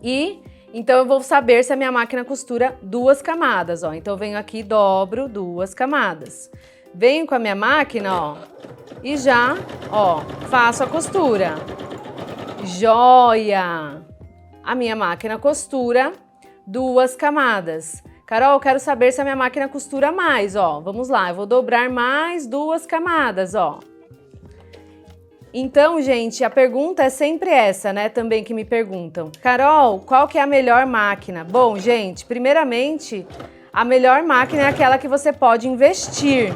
e então eu vou saber se a minha máquina costura 2 camadas, ó. Então eu venho aqui, dobro 2 camadas. Venho com a minha máquina, ó, e já, ó, faço a costura. Joia! A minha máquina costura 2 camadas. Carol, eu quero saber se a minha máquina costura mais, ó. Vamos lá, eu vou dobrar mais 2 camadas, ó. Então, gente, a pergunta é sempre essa, né? Também que me perguntam. Carol, qual que é a melhor máquina? Bom, gente, primeiramente, a melhor máquina é aquela que você pode investir.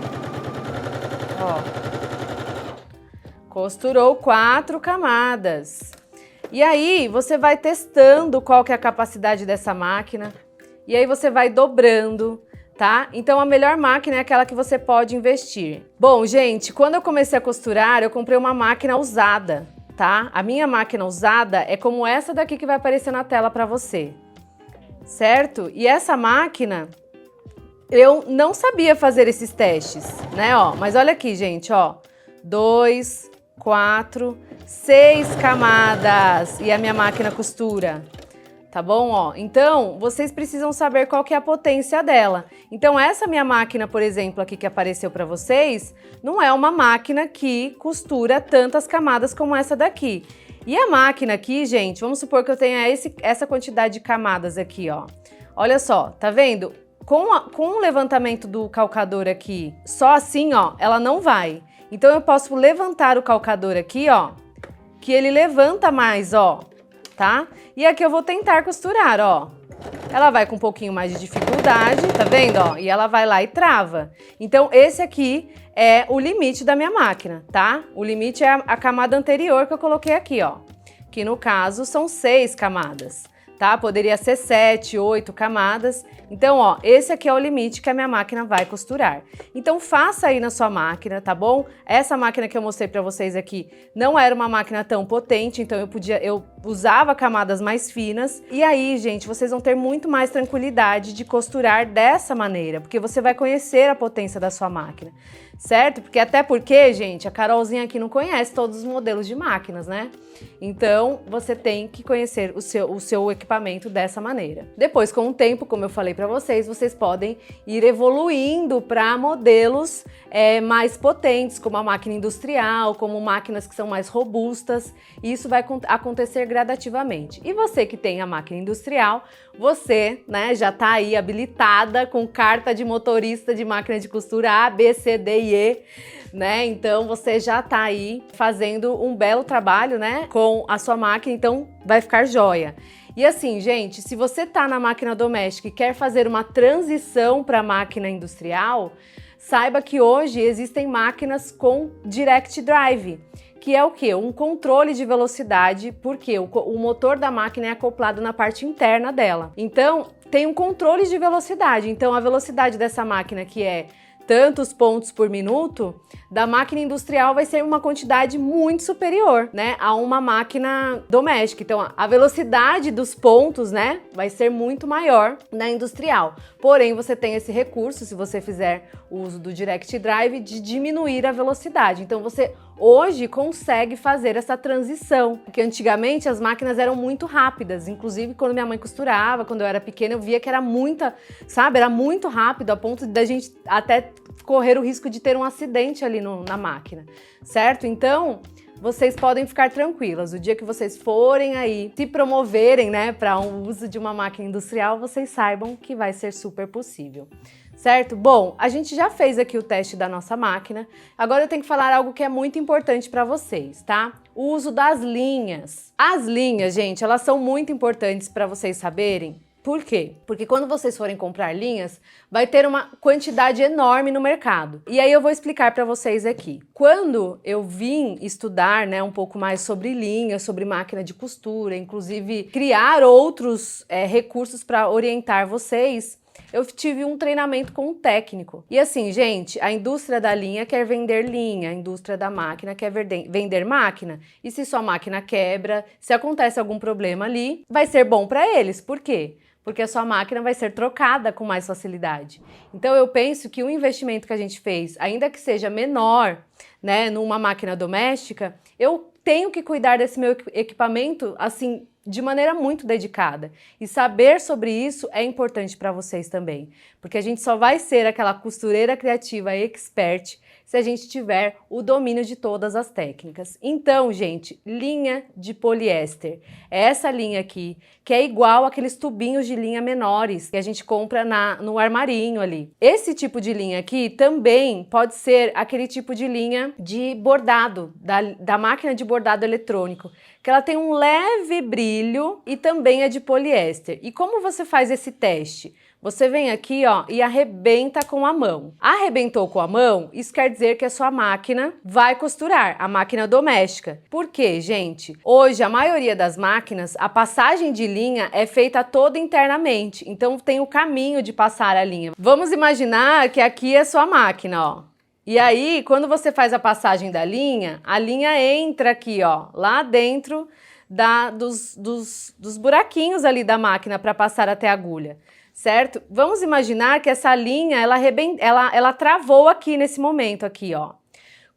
Ó. Costurou 4 camadas. E aí, você vai testando qual que é a capacidade dessa máquina. E aí você vai dobrando, tá? Então a melhor máquina é aquela que você pode investir. Bom, gente, quando eu comecei a costurar, eu comprei uma máquina usada, tá? A minha máquina usada é como essa daqui que vai aparecer na tela para você, certo? E essa máquina, eu não sabia fazer esses testes, né? Ó, mas olha aqui, gente, ó. 2, 4, 6 camadas e a minha máquina costura. Tá bom? Ó, então, vocês precisam saber qual que é a potência dela. Então, essa minha máquina, por exemplo, aqui que apareceu para vocês, não é uma máquina que costura tantas camadas como essa daqui. E a máquina aqui, gente, vamos supor que eu tenha essa quantidade de camadas aqui, ó. Olha só, tá vendo? Com o levantamento do calcador aqui, só assim, ó, ela não vai. Então, eu posso levantar o calcador aqui, ó, que ele levanta mais, ó. Tá? E aqui eu vou tentar costurar, ó. Ela vai com um pouquinho mais de dificuldade, tá vendo, ó? E ela vai lá e trava. Então, esse aqui é o limite da minha máquina, tá? O limite é a camada anterior que eu coloquei aqui, ó. que no caso são 6 camadas, tá? Poderia ser 7, 8 camadas. Então, ó, esse aqui é o limite que a minha máquina vai costurar. Então, faça aí na sua máquina, tá bom? Essa máquina que eu mostrei pra vocês aqui não era uma máquina tão potente, então eu usava camadas mais finas. E aí, gente, vocês vão ter muito mais tranquilidade de costurar dessa maneira, porque você vai conhecer a potência da sua máquina, certo? Até porque, gente, a Carolzinha aqui não conhece todos os modelos de máquinas, né? Então, você tem que conhecer o seu equipamento dessa maneira. Depois, com o tempo, como eu falei para vocês, vocês podem ir evoluindo para modelos mais potentes, como a máquina industrial, como máquinas que são mais robustas. E isso vai acontecer gradativamente. E você que tem a máquina industrial, você, né, já está aí habilitada com carta de motorista de máquina de costura A, B, C, D e E, né? Então você já está aí fazendo um belo trabalho, né, com a sua máquina, então vai ficar joia. E assim, gente, se você está na máquina doméstica e quer fazer uma transição para a máquina industrial, saiba que hoje existem máquinas com Direct Drive, que é o quê? Um controle de velocidade, porque o motor da máquina é acoplado na parte interna dela. Então, tem um controle de velocidade. Então, a velocidade dessa máquina, que é tantos pontos por minuto, da máquina industrial vai ser uma quantidade muito superior, né, a uma máquina doméstica. Então, a velocidade dos pontos, né, vai ser muito maior na industrial. Porém, você tem esse recurso, se você fizer o uso do Direct Drive, de diminuir a velocidade. Então, você hoje consegue fazer essa transição, porque antigamente as máquinas eram muito rápidas. Inclusive, quando minha mãe costurava, quando eu era pequena, eu via que era muita, sabe, era muito rápido, a ponto da gente até correr o risco de ter um acidente ali na máquina, certo? Então, vocês podem ficar tranquilas. O dia que vocês forem aí se promoverem, né, para o uso de uma máquina industrial, vocês saibam que vai ser super possível. Certo? Bom, a gente já fez aqui o teste da nossa máquina. Agora eu tenho que falar algo que é muito importante para vocês, tá? O uso das linhas. As linhas, gente, elas são muito importantes para vocês saberem. Por quê? Porque quando vocês forem comprar linhas, vai ter uma quantidade enorme no mercado. E aí eu vou explicar para vocês aqui. Quando eu vim estudar, né, um pouco mais sobre linhas, sobre máquina de costura, inclusive criar outros recursos para orientar vocês, eu tive um treinamento com um técnico. E assim, gente, a indústria da linha quer vender linha, a indústria da máquina quer vender máquina. E se sua máquina quebra, se acontece algum problema ali, vai ser bom para eles. Por quê? Porque a sua máquina vai ser trocada com mais facilidade. Então eu penso que o investimento que a gente fez, ainda que seja menor, né, numa máquina doméstica, eu tenho que cuidar desse meu equipamento, assim, de maneira muito dedicada. E saber sobre isso é importante para vocês também, porque a gente só vai ser aquela costureira criativa expert se a gente tiver o domínio de todas as técnicas. Então, gente, linha de poliéster. É essa linha aqui, que é igual aqueles tubinhos de linha menores que a gente compra no armarinho ali. Esse tipo de linha aqui também pode ser aquele tipo de linha de bordado, da máquina de bordado eletrônico, que ela tem um leve brilho e também é de poliéster. E como você faz esse teste? Você vem aqui, ó, e arrebenta com a mão. Arrebentou com a mão, isso quer dizer que a sua máquina vai costurar, a máquina doméstica. Por quê, gente? Hoje, a maioria das máquinas, a passagem de linha é feita toda internamente, então tem o caminho de passar a linha. Vamos imaginar que aqui é a sua máquina, ó. E aí, quando você faz a passagem da linha, a linha entra aqui, ó, lá dentro dos buraquinhos ali da máquina para passar até a agulha. Certo? Vamos imaginar que essa linha, ela travou aqui nesse momento aqui, ó.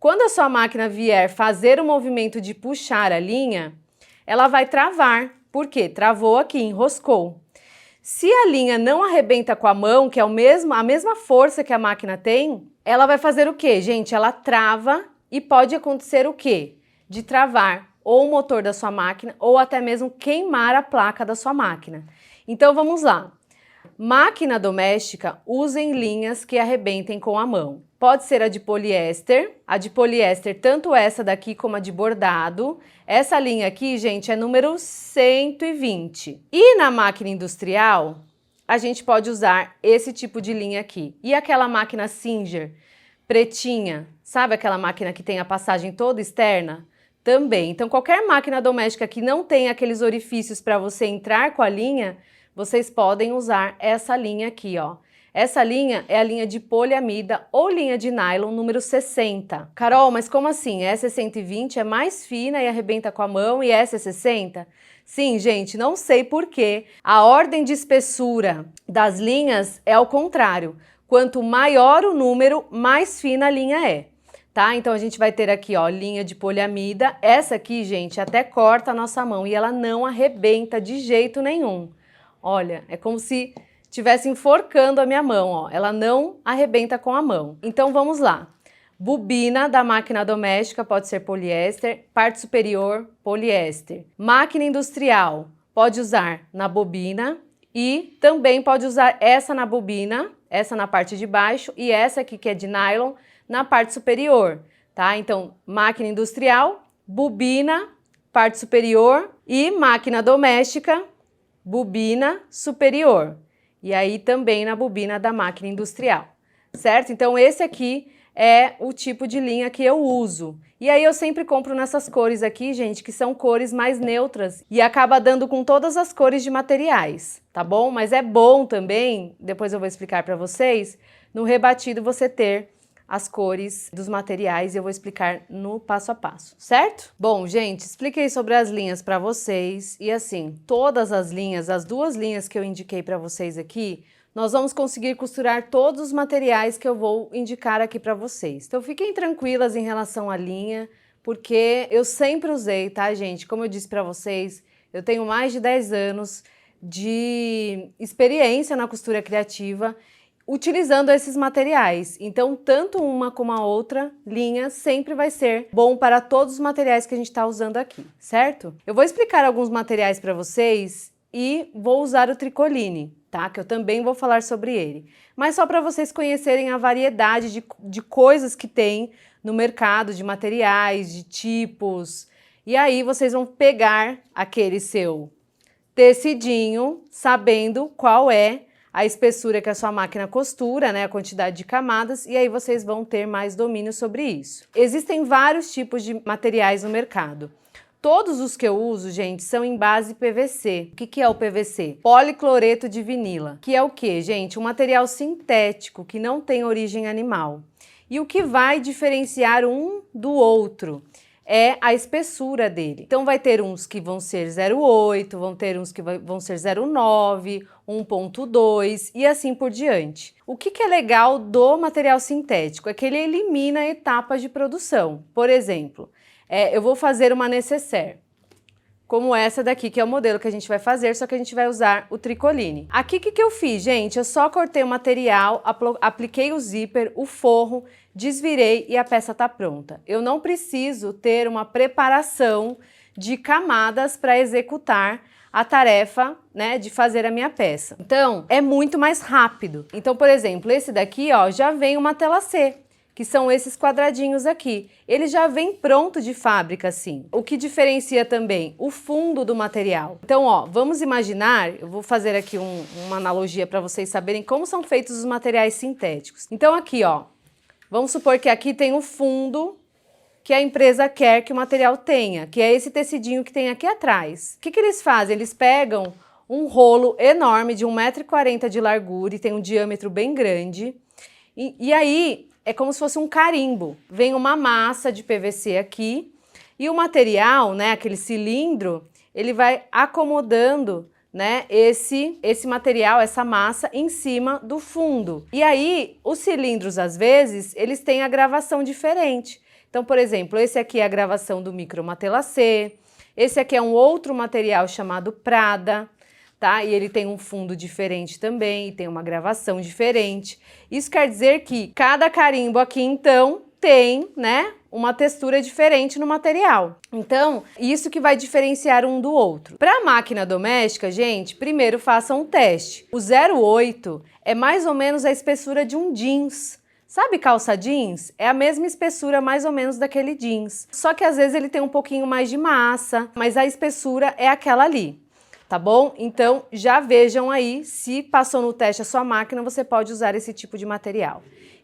Quando a sua máquina vier fazer o movimento de puxar a linha, ela vai travar. Por quê? Travou aqui, enroscou. Se a linha não arrebenta com a mão, que é a mesma força que a máquina tem, ela vai fazer o quê, gente? Ela trava e pode acontecer o quê? De travar ou o motor da sua máquina ou até mesmo queimar a placa da sua máquina. Então vamos lá. Máquina doméstica, usem linhas que arrebentem com a mão. Pode ser a de poliéster, tanto essa daqui como a de bordado. Essa linha aqui, gente, é número 120. E na máquina industrial, a gente pode usar esse tipo de linha aqui. E aquela máquina Singer, pretinha, sabe aquela máquina que tem a passagem toda externa? também. Então, qualquer máquina doméstica que não tenha aqueles orifícios para você entrar com a linha, vocês podem usar essa linha aqui, ó. Essa linha é a linha de poliamida ou linha de nylon número 60. Carol, mas como assim? Essa é 120, é mais fina e arrebenta com a mão, e essa é 60? Sim, gente, não sei por quê. A ordem de espessura das linhas é ao contrário. Quanto maior o número, mais fina a linha é. Tá? Então a gente vai ter aqui, ó, linha de poliamida. Essa aqui, gente, até corta a nossa mão e ela não arrebenta de jeito nenhum. Olha, é como se estivesse enforcando a minha mão, ó. Ela não arrebenta com a mão. Então vamos lá. Bobina da máquina doméstica pode ser poliéster, parte superior, poliéster. Máquina industrial pode usar na bobina e também pode usar essa na bobina, essa na parte de baixo e essa aqui que é de nylon na parte superior, tá? Então, máquina industrial, bobina, parte superior e máquina doméstica, bobina superior. E aí também na bobina da máquina industrial, certo? Então, esse aqui é o tipo de linha que eu uso. E aí eu sempre compro nessas cores aqui, gente, que são cores mais neutras e acaba dando com todas as cores de materiais, tá bom? Mas é bom também, depois eu vou explicar para vocês, no rebatido você ter as cores dos materiais e eu vou explicar no passo a passo, certo? Bom, gente, expliquei sobre as linhas para vocês e assim, todas as linhas, as duas linhas que eu indiquei para vocês aqui, nós vamos conseguir costurar todos os materiais que eu vou indicar aqui para vocês. Então fiquem tranquilas em relação à linha, porque eu sempre usei, tá, gente? Como eu disse para vocês, eu tenho mais de 10 anos de experiência na costura criativa utilizando esses materiais. Então, tanto uma como a outra linha sempre vai ser bom para todos os materiais que a gente está usando aqui, certo? Eu vou explicar alguns materiais para vocês e vou usar o tricoline, tá? Que eu também vou falar sobre ele. Mas só para vocês conhecerem a variedade de coisas que tem no mercado, de materiais, de tipos. E aí vocês vão pegar aquele seu tecidinho, sabendo qual é a espessura que a sua máquina costura, né, a quantidade de camadas, e aí vocês vão ter mais domínio sobre isso. Existem vários tipos de materiais no mercado. Todos os que eu uso, gente, são em base PVC. O que é o PVC? Policloreto de vinila. Que é o que, gente? Um material sintético que não tem origem animal. E o que vai diferenciar um do outro é a espessura dele. Então vai ter uns que vão ser 0,8, vão ter uns que vão ser 0,9, 1,2 e assim por diante. O que é legal do material sintético? É que ele elimina etapas de produção. Por exemplo, eu vou fazer uma nécessaire, como essa daqui, que é o modelo que a gente vai fazer, só que a gente vai usar o tricoline. Aqui, o que eu fiz, gente? Eu só cortei o material, apliquei o zíper, o forro, desvirei e a peça tá pronta. Eu não preciso ter uma preparação de camadas para executar a tarefa, né, de fazer a minha peça. Então, é muito mais rápido. Então, por exemplo, esse daqui, ó, já vem uma tela C, que são esses quadradinhos aqui. Ele já vem pronto de fábrica, assim. O que diferencia também? O fundo do material. Então, ó, vamos imaginar, eu vou fazer aqui uma analogia para vocês saberem como são feitos os materiais sintéticos. Então, aqui, ó, vamos supor que aqui tem o fundo que a empresa quer que o material tenha, que é esse tecidinho que tem aqui atrás. O que eles fazem? Eles pegam um rolo enorme de 1,40 m de largura e tem um diâmetro bem grande. E aí, é como se fosse um carimbo. Vem uma massa de PVC aqui e o material, né, aquele cilindro, ele vai acomodando, né, esse material, essa massa em cima do fundo. E aí, os cilindros, às vezes, eles têm a gravação diferente. Então, por exemplo, esse aqui é a gravação do micromatelassé, esse aqui é um outro material chamado Prada, tá? E ele tem um fundo diferente também, e tem uma gravação diferente. Isso quer dizer que cada carimbo aqui, então, tem, né, uma textura diferente no material. Então, isso que vai diferenciar um do outro. Para a máquina doméstica, gente, primeiro façam um teste. O 0,8 é mais ou menos a espessura de um jeans. Sabe calça jeans? É a mesma espessura mais ou menos daquele jeans. Só que às vezes ele tem um pouquinho mais de massa, mas a espessura é aquela ali. Tá bom? Então, já vejam aí, se passou no teste a sua máquina, você pode usar esse tipo de material.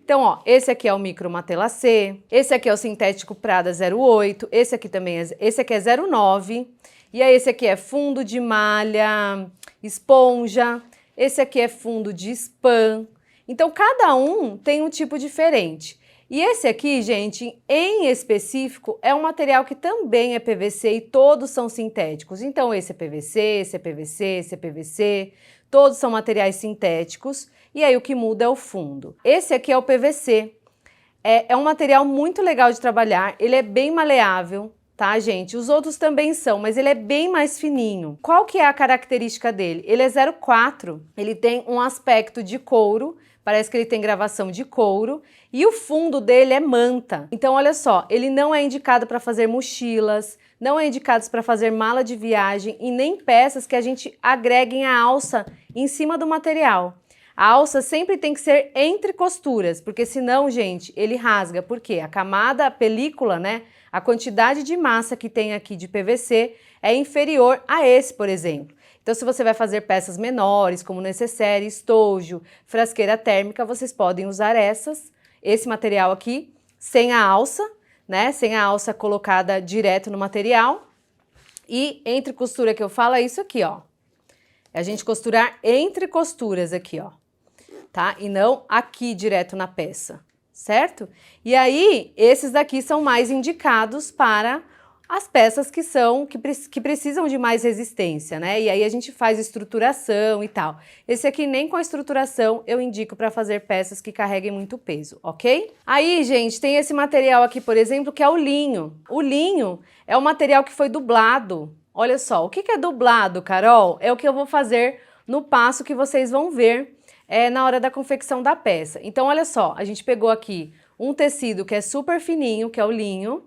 Então, ó, esse aqui é o micro Matelacê, esse aqui é o sintético Prada 08, esse aqui também esse aqui é 09, e aí esse aqui é fundo de malha, esponja, esse aqui é fundo de spam. Então, cada um tem um tipo diferente. E esse aqui, gente, em específico, é um material que também é PVC e todos são sintéticos. Então, esse é PVC, esse é PVC, esse é PVC, todos são materiais sintéticos. E aí, o que muda é o fundo. Esse aqui é o PVC. É um material muito legal de trabalhar, ele é bem maleável, tá, gente? Os outros também são, mas ele é bem mais fininho. Qual que é a característica dele? Ele é 0,4, ele tem um aspecto de couro, parece que ele tem gravação de couro, e o fundo dele é manta. Então, olha só, ele não é indicado para fazer mochilas, não é indicado para fazer mala de viagem e nem peças que a gente agreguem a alça em cima do material. A alça sempre tem que ser entre costuras, porque senão, gente, ele rasga. Por quê? A camada, a película, né? A quantidade de massa que tem aqui de PVC é inferior a esse, por exemplo. Então, se você vai fazer peças menores, como necessaire, estojo, frasqueira térmica, vocês podem usar esse material aqui, sem a alça, né? Sem a alça colocada direto no material. E entre costura que eu falo é isso aqui, ó. É a gente costurar entre costuras aqui, ó. Tá? E não aqui direto na peça, certo? E aí, esses daqui são mais indicados para as peças que precisam de mais resistência, né? E aí a gente faz estruturação e tal. Esse aqui nem com a estruturação eu indico para fazer peças que carreguem muito peso, ok? Aí, gente, tem esse material aqui, por exemplo, que é o linho. O linho é o material que foi dublado. Olha só, o que é dublado, Carol? É o que eu vou fazer no passo que vocês vão ver na hora da confecção da peça. Então, olha só, a gente pegou aqui um tecido que é super fininho, que é o linho,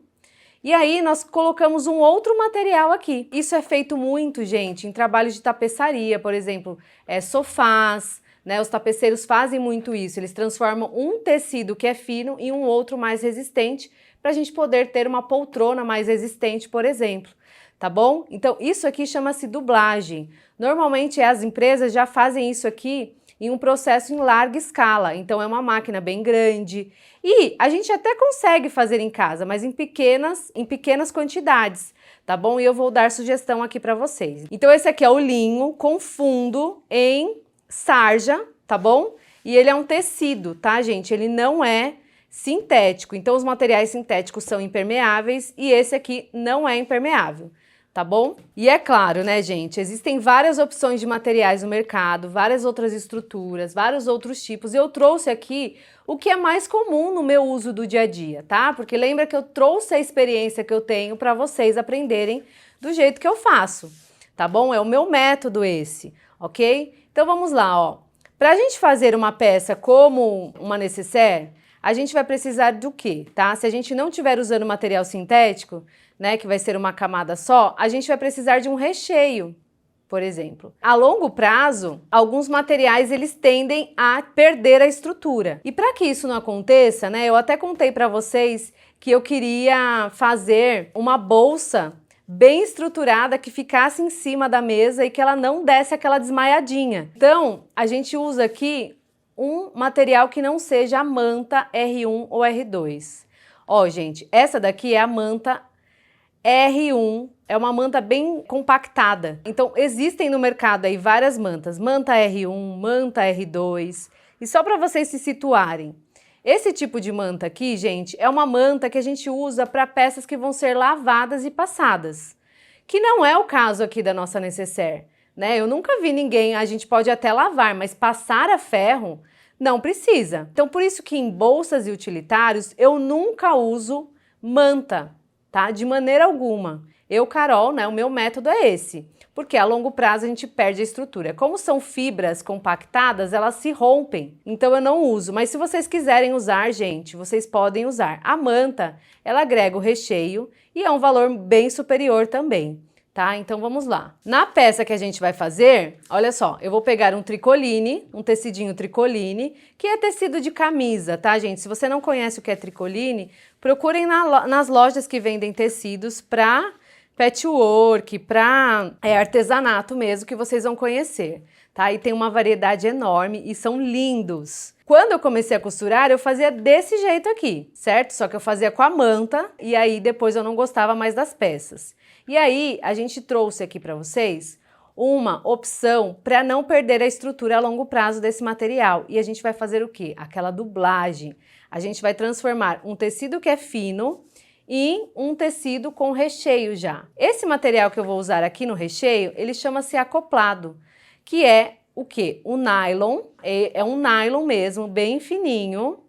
e aí nós colocamos um outro material aqui. Isso é feito muito, gente, em trabalhos de tapeçaria, por exemplo, sofás, né? Os tapeceiros fazem muito isso, eles transformam um tecido que é fino em um outro mais resistente, para a gente poder ter uma poltrona mais resistente, por exemplo. Tá bom? Então, isso aqui chama-se dublagem. Normalmente, as empresas já fazem isso aqui em um processo em larga escala. Então, é uma máquina bem grande. E a gente até consegue fazer em casa, mas em pequenas quantidades, tá bom? E eu vou dar sugestão aqui para vocês. Então, esse aqui é o linho com fundo em sarja, tá bom? E ele é um tecido, tá, gente? Ele não é sintético. Então, os materiais sintéticos são impermeáveis e esse aqui não é impermeável. Tá bom? E é claro, né, gente, existem várias opções de materiais no mercado, várias outras estruturas, vários outros tipos. E eu trouxe aqui o que é mais comum no meu uso do dia a dia, tá? Porque lembra que eu trouxe a experiência que eu tenho para vocês aprenderem do jeito que eu faço, tá bom? É o meu método esse, ok? Então vamos lá, ó. Pra gente fazer uma peça como uma nécessaire, a gente vai precisar do quê, tá? Se a gente não estiver usando material sintético, né, que vai ser uma camada só, a gente vai precisar de um recheio, por exemplo. A longo prazo, alguns materiais eles tendem a perder a estrutura. E para que isso não aconteça, né, eu até contei para vocês que eu queria fazer uma bolsa bem estruturada que ficasse em cima da mesa e que ela não desse aquela desmaiadinha. Então, a gente usa aqui um material que não seja a manta R1 ou R2. Ó, gente, essa daqui é a manta R1, é uma manta bem compactada. Então, existem no mercado aí várias mantas. Manta R1, manta R2. E só para vocês se situarem, esse tipo de manta aqui, gente, é uma manta que a gente usa para peças que vão ser lavadas e passadas. Que não é o caso aqui da nossa nécessaire, né? Eu nunca vi ninguém, a gente pode até lavar, mas passar a ferro não precisa. Então, por isso que em bolsas e utilitários eu nunca uso manta, tá? De maneira alguma. Eu, Carol, né, o meu método é esse, porque a longo prazo a gente perde a estrutura. Como são fibras compactadas, elas se rompem, então eu não uso. Mas se vocês quiserem usar, gente, vocês podem usar. A manta, ela agrega o recheio e é um valor bem superior também, tá? Então vamos lá. Na peça que a gente vai fazer, olha só, eu vou pegar um tricoline, um tecidinho tricoline, que é tecido de camisa, tá, gente? Se você não conhece o que é tricoline, procurem nas lojas que vendem tecidos para patchwork, para artesanato mesmo, que vocês vão conhecer, tá? E tem uma variedade enorme e são lindos. Quando eu comecei a costurar, eu fazia desse jeito aqui, certo? Só que eu fazia com a manta e aí depois eu não gostava mais das peças. E aí a gente trouxe aqui para vocês uma opção para não perder a estrutura a longo prazo desse material. E a gente vai fazer o quê? Aquela dublagem. A gente vai transformar um tecido que é fino em um tecido com recheio já. Esse material que eu vou usar aqui no recheio, ele chama-se acoplado, que é o quê? O nylon, é um nylon mesmo, bem fininho,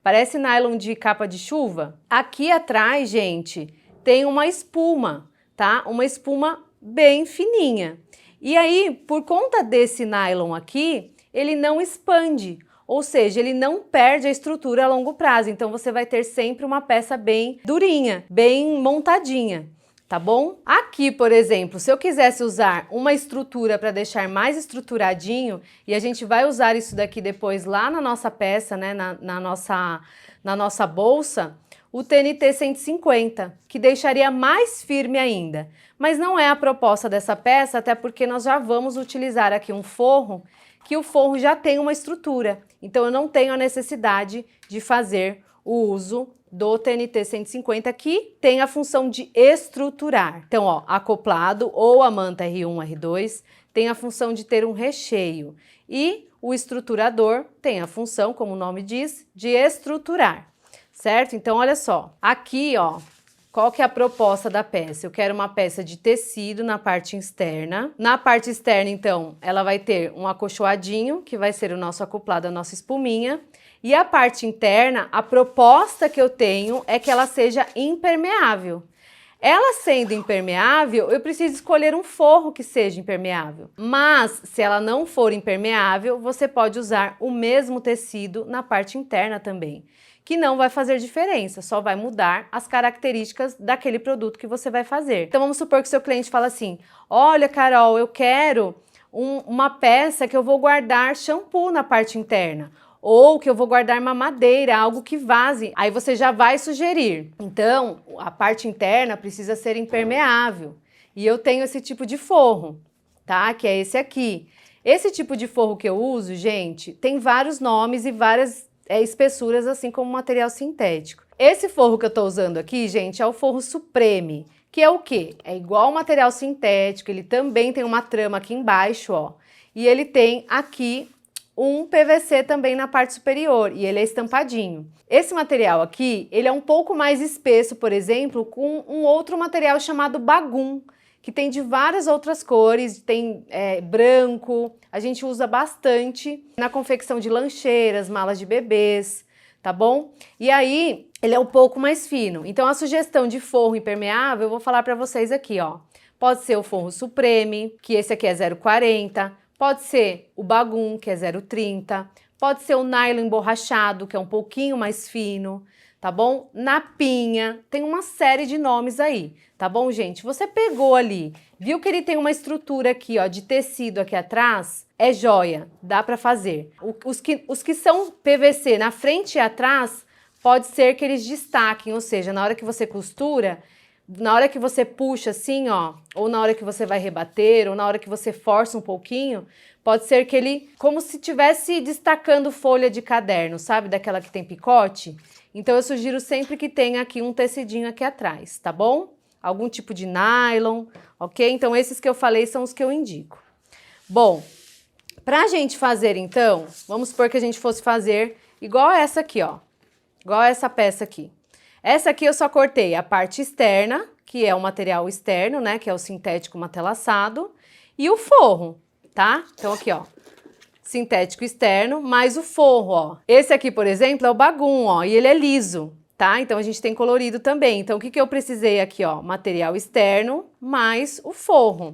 parece nylon de capa de chuva. Aqui atrás, gente, tem uma espuma, tá? Uma espuma bem fininha. E aí, por conta desse nylon aqui, ele não expande, ou seja, ele não perde a estrutura a longo prazo. Então, você vai ter sempre uma peça bem durinha, bem montadinha. Tá bom? Aqui, por exemplo, se eu quisesse usar uma estrutura para deixar mais estruturadinho, e a gente vai usar isso daqui depois lá na nossa peça, né, na nossa bolsa, o TNT 150, que deixaria mais firme ainda. Mas não é a proposta dessa peça, até porque nós já vamos utilizar aqui um forro, que o forro já tem uma estrutura. Então, eu não tenho a necessidade de fazer o uso do TNT 150, que tem a função de estruturar. Então, ó, acoplado ou a manta R1, R2 tem a função de ter um recheio e o estruturador tem a função, como o nome diz, de estruturar, certo? Então, olha só, aqui, ó, qual que é a proposta da peça? Eu quero uma peça de tecido na parte externa. Na parte externa, então, ela vai ter um acolchoadinho, que vai ser o nosso acoplado, a nossa espuminha. E a parte interna, a proposta que eu tenho é que ela seja impermeável. Ela sendo impermeável, eu preciso escolher um forro que seja impermeável. Mas, se ela não for impermeável, você pode usar o mesmo tecido na parte interna também, que não vai fazer diferença, só vai mudar as características daquele produto que você vai fazer. Então, vamos supor que seu cliente fala assim, olha, Carol, eu quero uma peça que eu vou guardar shampoo na parte interna, ou que eu vou guardar mamadeira, algo que vaze. Aí você já vai sugerir. Então, a parte interna precisa ser impermeável. E eu tenho esse tipo de forro, tá? Que é esse aqui. Esse tipo de forro que eu uso, gente, tem vários nomes e várias espessuras, assim como material sintético. Esse forro que eu tô usando aqui, gente, é o forro Supreme, que é o quê? É igual ao material sintético, ele também tem uma trama aqui embaixo, ó. E ele tem aqui um PVC também na parte superior, e ele é estampadinho. Esse material aqui, ele é um pouco mais espesso, por exemplo, com um outro material chamado Bagum, que tem de várias outras cores, tem branco, a gente usa bastante na confecção de lancheiras, malas de bebês, tá bom? E aí, ele é um pouco mais fino. Então, a sugestão de forro impermeável, eu vou falar para vocês aqui, ó. Pode ser o forro Supreme, que esse aqui é 0,40, pode ser o Bagum, que é 0,30, pode ser o nylon emborrachado, que é um pouquinho mais fino, tá bom? Napinha, tem uma série de nomes aí, tá bom, gente? Você pegou ali, viu que ele tem uma estrutura aqui, ó, de tecido aqui atrás? É joia, dá pra fazer. Os que são PVC na frente e atrás, pode ser que eles destaquem, ou seja, na hora que você costura, na hora que você puxa assim, ó, ou na hora que você vai rebater, ou na hora que você força um pouquinho, pode ser que ele, como se estivesse destacando folha de caderno, sabe? Daquela que tem picote. Então, eu sugiro sempre que tenha aqui um tecidinho aqui atrás, tá bom? Algum tipo de nylon, ok? Então, esses que eu falei são os que eu indico. Bom, pra gente fazer, então, vamos supor que a gente fosse fazer igual essa aqui, ó. Igual essa peça aqui. Essa aqui eu só cortei a parte externa, que é o material externo, né, que é o sintético matelaçado, e o forro, tá? Então aqui, ó, sintético externo, mais o forro, ó. Esse aqui, por exemplo, é o Bagum, ó, e ele é liso, tá? Então a gente tem colorido também. Então o que que eu precisei aqui, ó? Material externo mais o forro.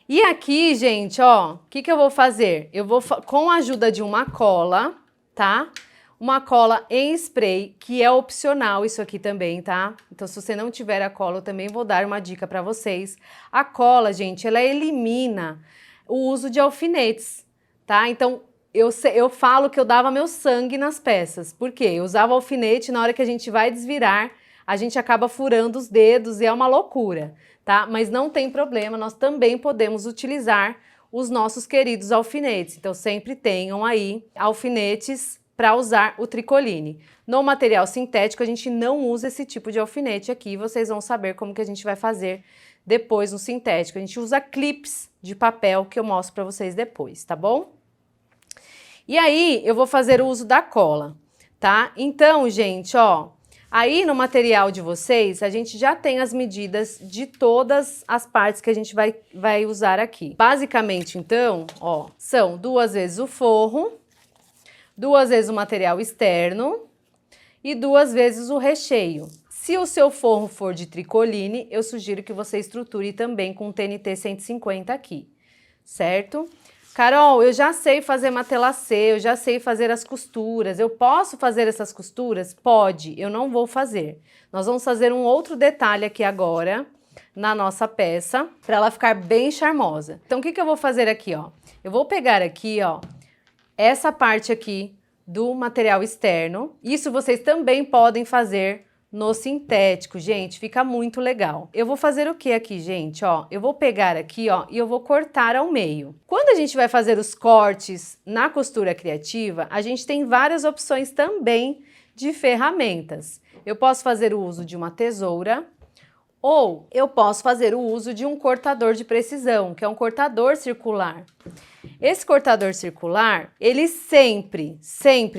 E aqui, gente, ó, o que que eu vou fazer? Eu vou, com a ajuda de uma cola, tá? Uma cola em spray, que é opcional isso aqui também, tá? Então, se você não tiver a cola, eu também vou dar uma dica pra vocês. A cola, gente, ela elimina o uso de alfinetes, tá? Então, eu falo que eu dava meu sangue nas peças. Por quê? Eu usava alfinete, na hora que a gente vai desvirar, a gente acaba furando os dedos e é uma loucura, tá? Mas não tem problema, nós também podemos utilizar os nossos queridos alfinetes. Então, sempre tenham aí alfinetes para usar o tricoline. No material sintético, a gente não usa esse tipo de alfinete aqui. Vocês vão saber como que a gente vai fazer depois no sintético. A gente usa clips de papel que eu mostro para vocês depois, tá bom? E aí, eu vou fazer o uso da cola, tá? Então, gente, ó, aí no material de vocês, a gente já tem as medidas de todas as partes que a gente vai usar aqui. Basicamente, então, ó, são 2 vezes o forro, 2 vezes o material externo e 2 vezes o recheio. Se o seu forro for de tricoline, eu sugiro que você estruture também com TNT 150 aqui, certo? Carol, eu já sei fazer matelacê, eu já sei fazer as costuras, eu posso fazer essas costuras? Pode, eu não vou fazer. Nós vamos fazer um outro detalhe aqui agora na nossa peça, para ela ficar bem charmosa. Então, o que eu vou fazer aqui, ó? Eu vou pegar aqui, ó, essa parte aqui do material externo. Isso vocês também podem fazer no sintético, gente, fica muito legal. Eu vou fazer o que aqui, gente, ó? Eu vou pegar aqui, ó, e eu vou cortar ao meio. Quando a gente vai fazer os cortes na costura criativa, a gente tem várias opções também de ferramentas. Eu posso fazer o uso de uma tesoura, ou eu posso fazer o uso de um cortador de precisão, que é um cortador circular. Esse cortador circular, ele sempre,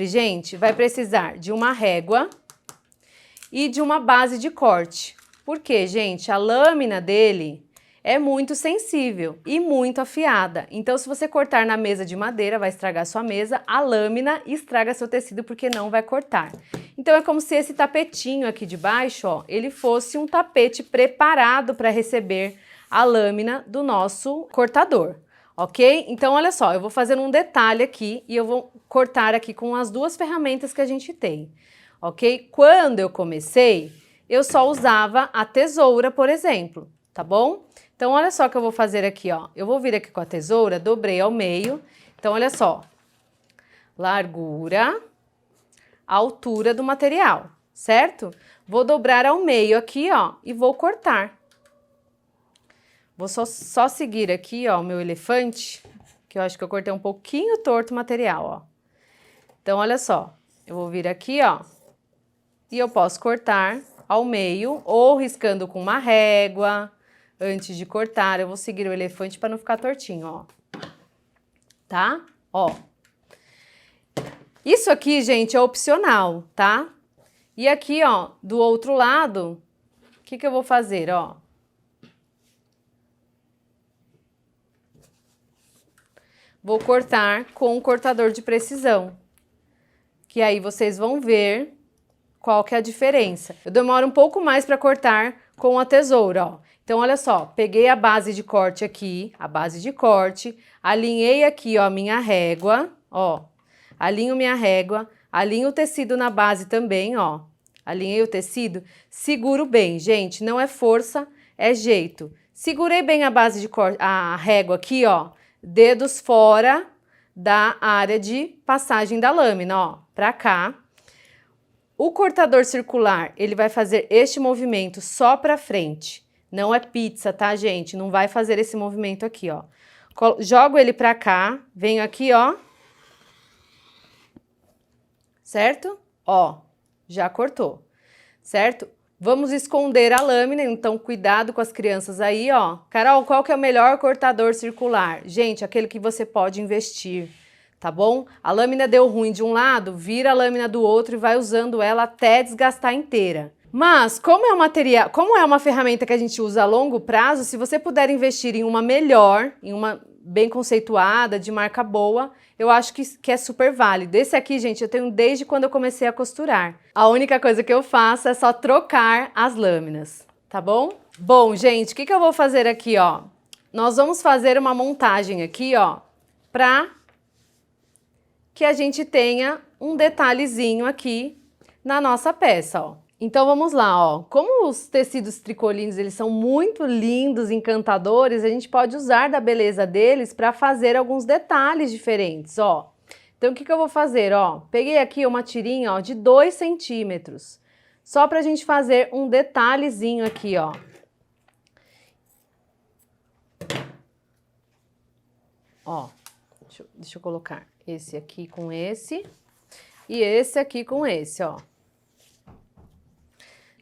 gente, vai precisar de uma régua e de uma base de corte. Por quê, gente? A lâmina dele é muito sensível e muito afiada. Então, se você cortar na mesa de madeira, vai estragar sua mesa, a lâmina estraga seu tecido porque não vai cortar. Então, é como se esse tapetinho aqui de baixo, ó, ele fosse um tapete preparado para receber a lâmina do nosso cortador, ok? Então, olha só, eu vou fazer um detalhe aqui e eu vou cortar aqui com as 2 ferramentas que a gente tem. Ok? Quando eu comecei, eu só usava a tesoura, por exemplo, tá bom? Então, olha só o que eu vou fazer aqui, ó. Eu vou vir aqui com a tesoura, dobrei ao meio. Então, olha só. Largura, altura do material, certo? Vou dobrar ao meio aqui, ó, e vou cortar. Vou só seguir aqui, ó, o meu elefante, que eu acho que eu cortei um pouquinho torto o material, ó. Então, olha só. Eu vou vir aqui, ó. E eu posso cortar ao meio ou riscando com uma régua. Antes de cortar, eu vou seguir o elefante para não ficar tortinho, ó. Tá? Ó. Isso aqui, gente, é opcional, tá? E aqui, ó, do outro lado, o que eu vou fazer, ó? Vou cortar com um cortador de precisão. Que aí vocês vão ver qual que é a diferença. Eu demoro um pouco mais para cortar com a tesoura, ó. Então, olha só, peguei a base de corte aqui, a base de corte, alinhei aqui, ó, minha régua, ó. Alinho minha régua, alinho o tecido na base também, ó. Alinhei o tecido, seguro bem, gente, não é força, é jeito. Segurei bem a base de corte, a régua aqui, ó, dedos fora da área de passagem da lâmina, ó, pra cá. O cortador circular, ele vai fazer este movimento só pra frente. Não é pizza, tá, gente? Não vai fazer esse movimento aqui, ó. Jogo ele pra cá, venho aqui, ó. Certo? Ó, já cortou, certo? Vamos esconder a lâmina, então cuidado com as crianças aí, ó. Carol, qual que é o melhor cortador circular? Gente, aquele que você pode investir. Tá bom? A lâmina deu ruim de um lado, vira a lâmina do outro e vai usando ela até desgastar inteira. Mas, como é uma ferramenta que a gente usa a longo prazo, se você puder investir em uma melhor, em uma bem conceituada, de marca boa, eu acho que é super válido. Esse aqui, gente, eu tenho desde quando eu comecei a costurar. A única coisa que eu faço é só trocar as lâminas, tá bom? Bom, gente, o que eu vou fazer aqui, ó? Nós vamos fazer uma montagem aqui, ó, pra que a gente tenha um detalhezinho aqui na nossa peça, ó. Então vamos lá, ó. Como os tecidos tricolines, eles são muito lindos, encantadores, a gente pode usar da beleza deles para fazer alguns detalhes diferentes, ó. Então o que eu vou fazer, ó? Peguei aqui uma tirinha, ó, de 2 centímetros, só pra gente fazer um detalhezinho aqui, ó. Ó, deixa eu colocar esse aqui com esse e esse aqui com esse, ó.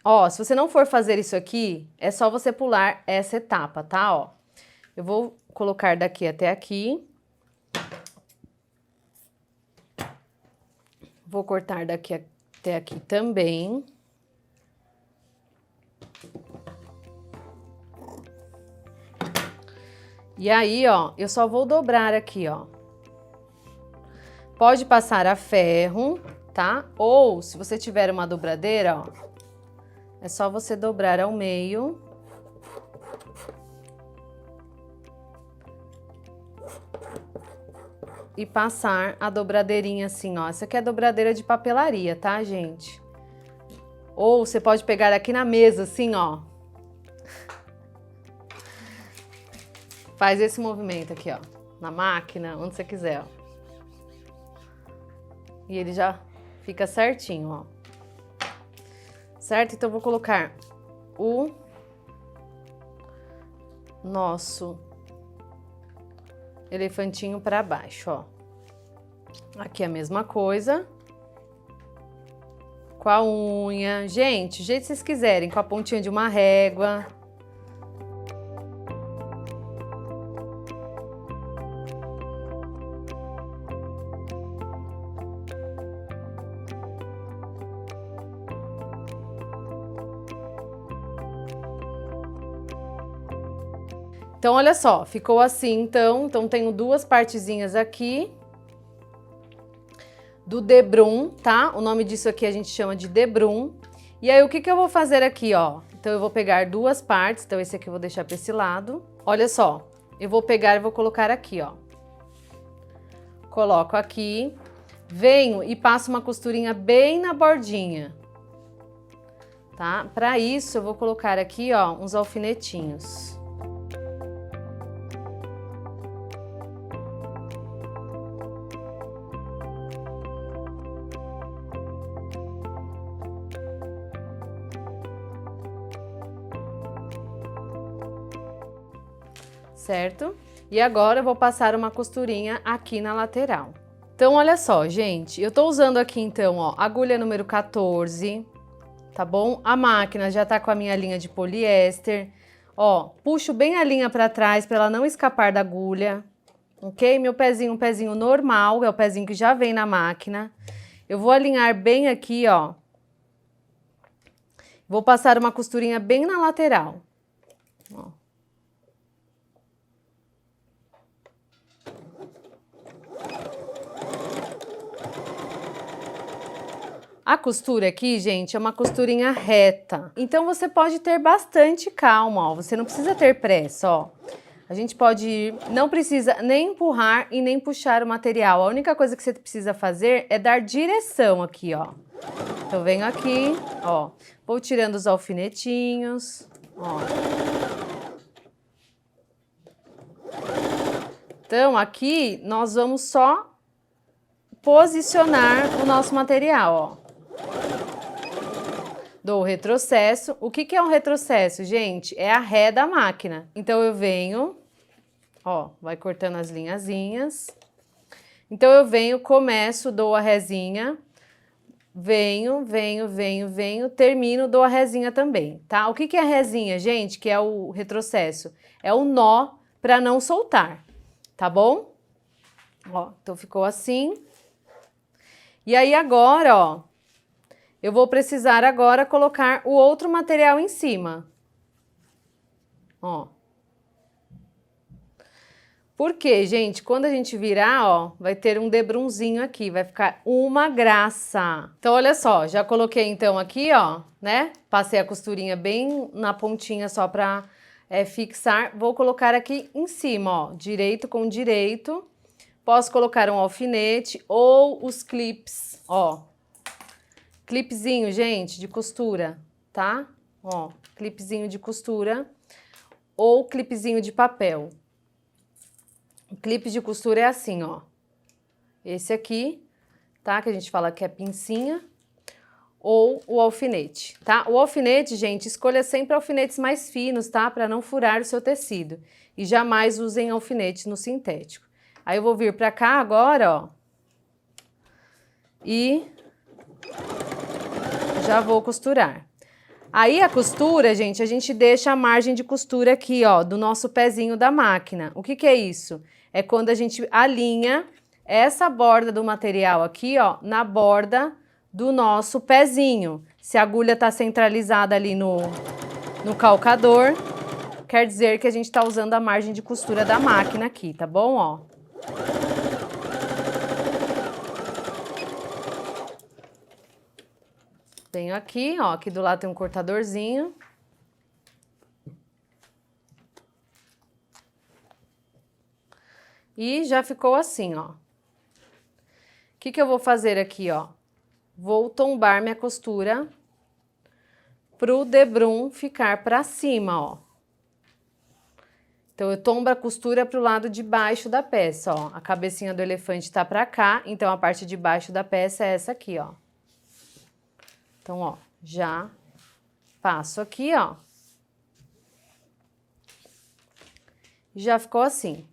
Ó, se você não for fazer isso aqui, é só você pular essa etapa, tá? Ó, eu vou colocar daqui até aqui. Vou cortar daqui até aqui também. E aí, ó, eu só vou dobrar aqui, ó. Pode passar a ferro, tá? Ou, se você tiver uma dobradeira, ó, é só você dobrar ao meio. E passar a dobradeirinha assim, ó. Essa aqui é a dobradeira de papelaria, tá, gente? Ou você pode pegar aqui na mesa, assim, ó. Faz esse movimento aqui, ó. Na máquina, onde você quiser, ó. E ele já fica certinho, ó. Certo? Então, eu vou colocar o nosso elefantinho para baixo, ó. Aqui a mesma coisa. Com a unha. Gente, do jeito que vocês quiserem, com a pontinha de uma régua. Então, olha só, ficou assim, então tenho duas partezinhas aqui do debrum, tá? O nome disso aqui a gente chama de debrum. E aí, o que eu vou fazer aqui, ó? Então, eu vou pegar duas partes, então esse aqui eu vou deixar pra esse lado. Olha só, eu vou pegar e vou colocar aqui, ó. Coloco aqui, venho e passo uma costurinha bem na bordinha, tá? Pra isso, eu vou colocar aqui, ó, uns alfinetinhos. Certo? E agora eu vou passar uma costurinha aqui na lateral. Então, olha só, gente, eu tô usando aqui, então, ó, agulha número 14, tá bom? A máquina já tá com a minha linha de poliéster. Ó, puxo bem a linha pra trás pra ela não escapar da agulha, ok? Meu pezinho, um pezinho normal, é o pezinho que já vem na máquina. Eu vou alinhar bem aqui, ó. Vou passar uma costurinha bem na lateral, ó. A costura aqui, gente, é uma costurinha reta. Então, você pode ter bastante calma, ó. Você não precisa ter pressa, ó. A gente pode ir, não precisa nem empurrar e nem puxar o material. A única coisa que você precisa fazer é dar direção aqui, ó. Então, venho aqui, ó. Vou tirando os alfinetinhos, ó. Então, aqui, nós vamos só posicionar o nosso material, ó. Dou o retrocesso. O que é um retrocesso, gente? É a ré da máquina. Então, eu venho, ó, vai cortando as linhazinhas. Então, eu venho, começo, dou a rézinha, venho, termino, dou a rézinha também, tá? O que é a rézinha, gente? Que é o retrocesso. É o nó para não soltar, tá bom? Ó, então, ficou assim. E aí, agora, ó, eu vou precisar agora colocar o outro material em cima. Ó. Por quê, gente? Quando a gente virar, ó, vai ter um debrunzinho aqui, vai ficar uma graça. Então, olha só, já coloquei então aqui, ó, né? Passei a costurinha bem na pontinha só pra fixar. Vou colocar aqui em cima, ó, direito com direito. Posso colocar um alfinete ou os clips, ó. Clipezinho, gente, de costura, tá? Ó, clipezinho de costura ou clipezinho de papel. O clipe de costura é assim, ó. Esse aqui, tá? Que a gente fala que é pincinha. Ou o alfinete, tá? O alfinete, gente, escolha sempre alfinetes mais finos, tá? Para não furar o seu tecido. E jamais usem alfinete no sintético. Aí eu vou vir pra cá agora, ó. E já vou costurar. Aí a costura, gente, a gente deixa a margem de costura aqui, ó, do nosso pezinho da máquina. O que que é isso? É quando a gente alinha essa borda do material aqui, ó, na borda do nosso pezinho. Se a agulha tá centralizada ali no calcador, quer dizer que a gente tá usando a margem de costura da máquina aqui, tá bom, ó? Venho aqui, ó, aqui do lado tem um cortadorzinho. E já ficou assim, ó. O que que eu vou fazer aqui, ó? Vou tombar minha costura pro debrum ficar pra cima, ó. Então, eu tombo a costura pro lado de baixo da peça, ó. A cabecinha do elefante tá pra cá, então a parte de baixo da peça é essa aqui, ó. Então, ó, já passo aqui, ó. Já ficou assim.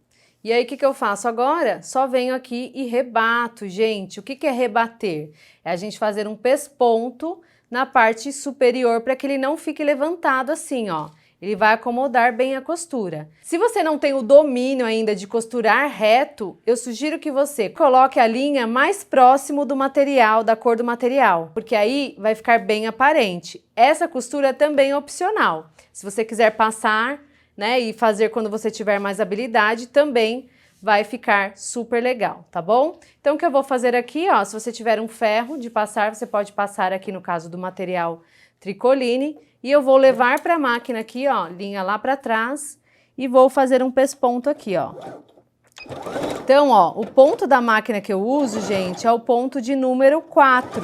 E aí, o que que eu faço agora? Só venho aqui e rebato, gente. O que que é rebater? É a gente fazer um pesponto na parte superior para que ele não fique levantado assim, ó. Ele vai acomodar bem a costura. Se você não tem o domínio ainda de costurar reto, eu sugiro que você coloque a linha mais próximo do material, da cor do material, porque aí vai ficar bem aparente. Essa costura é também opcional. Se você quiser passar, né, e fazer quando você tiver mais habilidade, também vai ficar super legal, tá bom? Então, o que eu vou fazer aqui, ó, se você tiver um ferro de passar, você pode passar aqui no caso do material tricoline, e eu vou levar para a máquina aqui, ó, linha lá para trás, e vou fazer um pesponto aqui, ó. Então, ó, o ponto da máquina que eu uso, gente, é o ponto de número 4,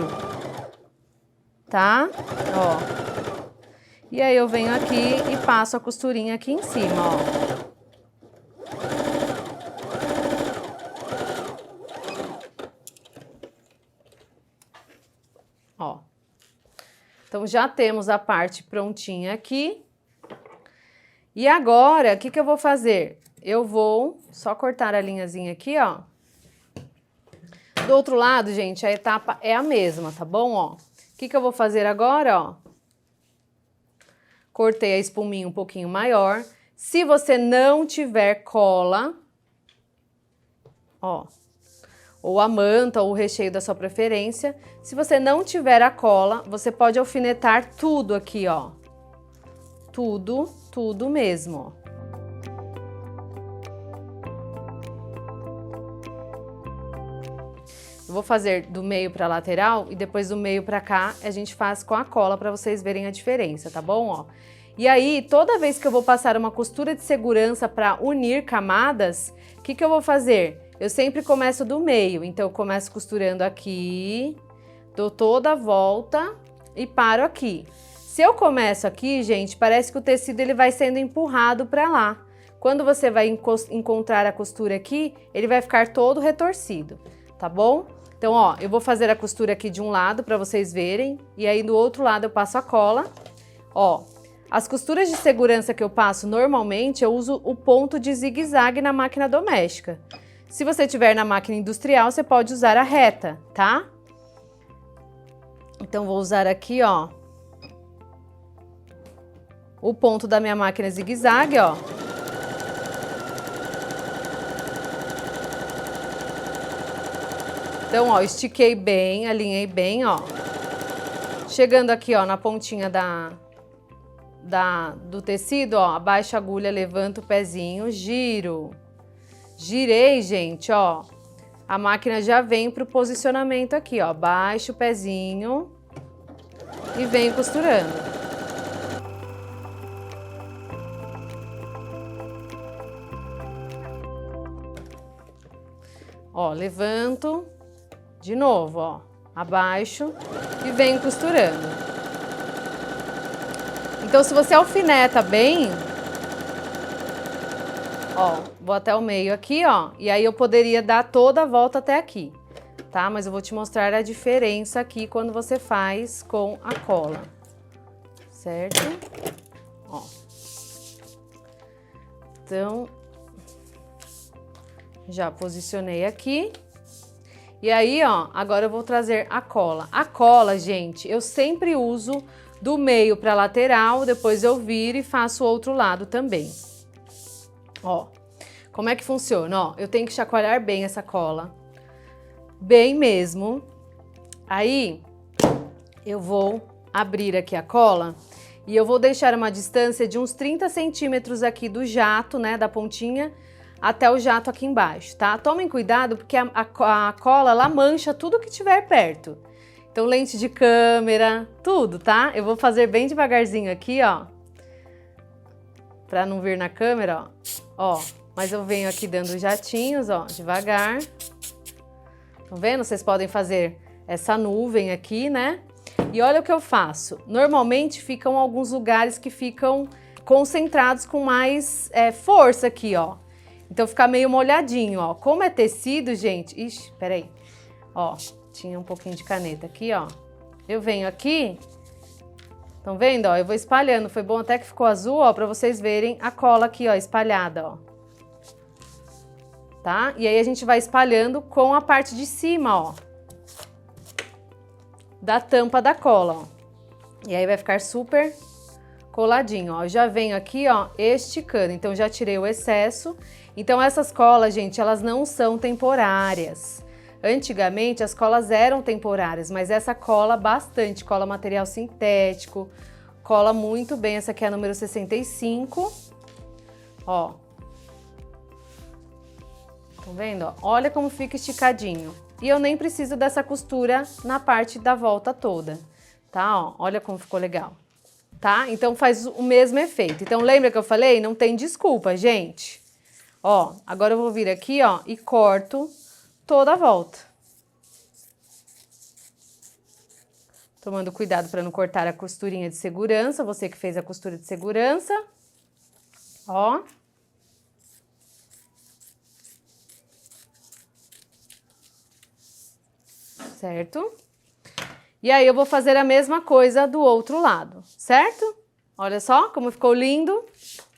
tá? Ó. E aí eu venho aqui e passo a costurinha aqui em cima, ó. Ó. Então, já temos a parte prontinha aqui. E agora, o que que eu vou fazer? Eu vou só cortar a linhazinha aqui, ó. Do outro lado, gente, a etapa é a mesma, tá bom, ó? O que que eu vou fazer agora, ó? Cortei a espuminha um pouquinho maior. Se você não tiver cola, ó, ou a manta ou o recheio da sua preferência. Se você não tiver a cola, você pode alfinetar tudo aqui, ó. Tudo mesmo, ó. Eu vou fazer do meio para lateral e depois do meio para cá a gente faz com a cola para vocês verem a diferença, tá bom, ó? E aí, toda vez que eu vou passar uma costura de segurança para unir camadas, o que que eu vou fazer? Eu sempre começo do meio, então eu começo costurando aqui, dou toda a volta e paro aqui. Se eu começo aqui, gente, parece que o tecido ele vai sendo empurrado para lá. Quando você vai encontrar a costura aqui, ele vai ficar todo retorcido, tá bom? Então, ó, eu vou fazer a costura aqui de um lado para vocês verem, e aí do outro lado eu passo a cola. Ó, as costuras de segurança que eu passo normalmente, eu uso o ponto de zigue-zague na máquina doméstica. Se você tiver na máquina industrial, você pode usar a reta, tá? Então, vou usar aqui, ó, o ponto da minha máquina zigue-zague, ó. Então, ó, estiquei bem, alinhei bem, ó. Chegando aqui, ó, na pontinha do tecido, ó, abaixo a agulha, levanto o pezinho, giro. Girei, gente, ó. A máquina já vem pro posicionamento aqui, ó. Baixo o pezinho e venho costurando. Ó, levanto. De novo, ó, abaixo e venho costurando. Então, se você alfineta bem, ó, vou até o meio aqui, ó, e aí eu poderia dar toda a volta até aqui, tá? Mas eu vou te mostrar a diferença aqui quando você faz com a cola, certo? Ó. Então, Já posicionei aqui. E aí, ó, agora eu vou trazer a cola. A cola, gente, eu sempre uso do meio para lateral, depois eu viro e faço o outro lado também. Ó, como é que funciona? Ó, eu tenho que chacoalhar bem essa cola. Bem mesmo. Aí, eu vou abrir aqui a cola e eu vou deixar uma distância de uns 30 centímetros aqui do jato, né, da pontinha, até o jato aqui embaixo, tá? Tomem cuidado porque a cola, ela mancha tudo que tiver perto. Então, lente de câmera, tudo, tá? Eu vou fazer bem devagarzinho aqui, ó. Pra não vir na câmera, ó. Ó, mas eu venho aqui dando jatinhos, ó, devagar. Estão vendo? Vocês podem fazer essa nuvem aqui, né? E olha o que eu faço. Normalmente ficam alguns lugares que ficam concentrados com mais força aqui, ó. Então fica meio molhadinho, ó. Como é tecido, gente... Ixi, peraí. Ó, tinha um pouquinho de caneta aqui, ó. Eu venho aqui... Estão vendo, ó? Eu vou espalhando. Foi bom até que ficou azul, ó, pra vocês verem a cola aqui, ó, espalhada, ó. Tá? E aí a gente vai espalhando com a parte de cima, ó. Da tampa da cola, ó. E aí vai ficar super coladinho, ó. Eu já venho aqui, ó, esticando. Então já tirei o excesso. Então essas colas, gente, elas não são temporárias. Antigamente as colas eram temporárias, mas essa cola bastante, cola material sintético, cola muito bem. Essa aqui é a número 65, ó. Estão vendo? Ó? Olha como fica esticadinho. E eu nem preciso dessa costura na parte da volta toda, tá? Ó, olha como ficou legal, tá? Então faz o mesmo efeito. Então lembra que eu falei? Não tem desculpa, gente. Ó, agora eu vou vir aqui, ó, e corto toda a volta. Tomando cuidado para não cortar a costurinha de segurança, você que fez a costura de segurança. Ó. Certo? E aí eu vou fazer a mesma coisa do outro lado, certo? Olha só como ficou lindo.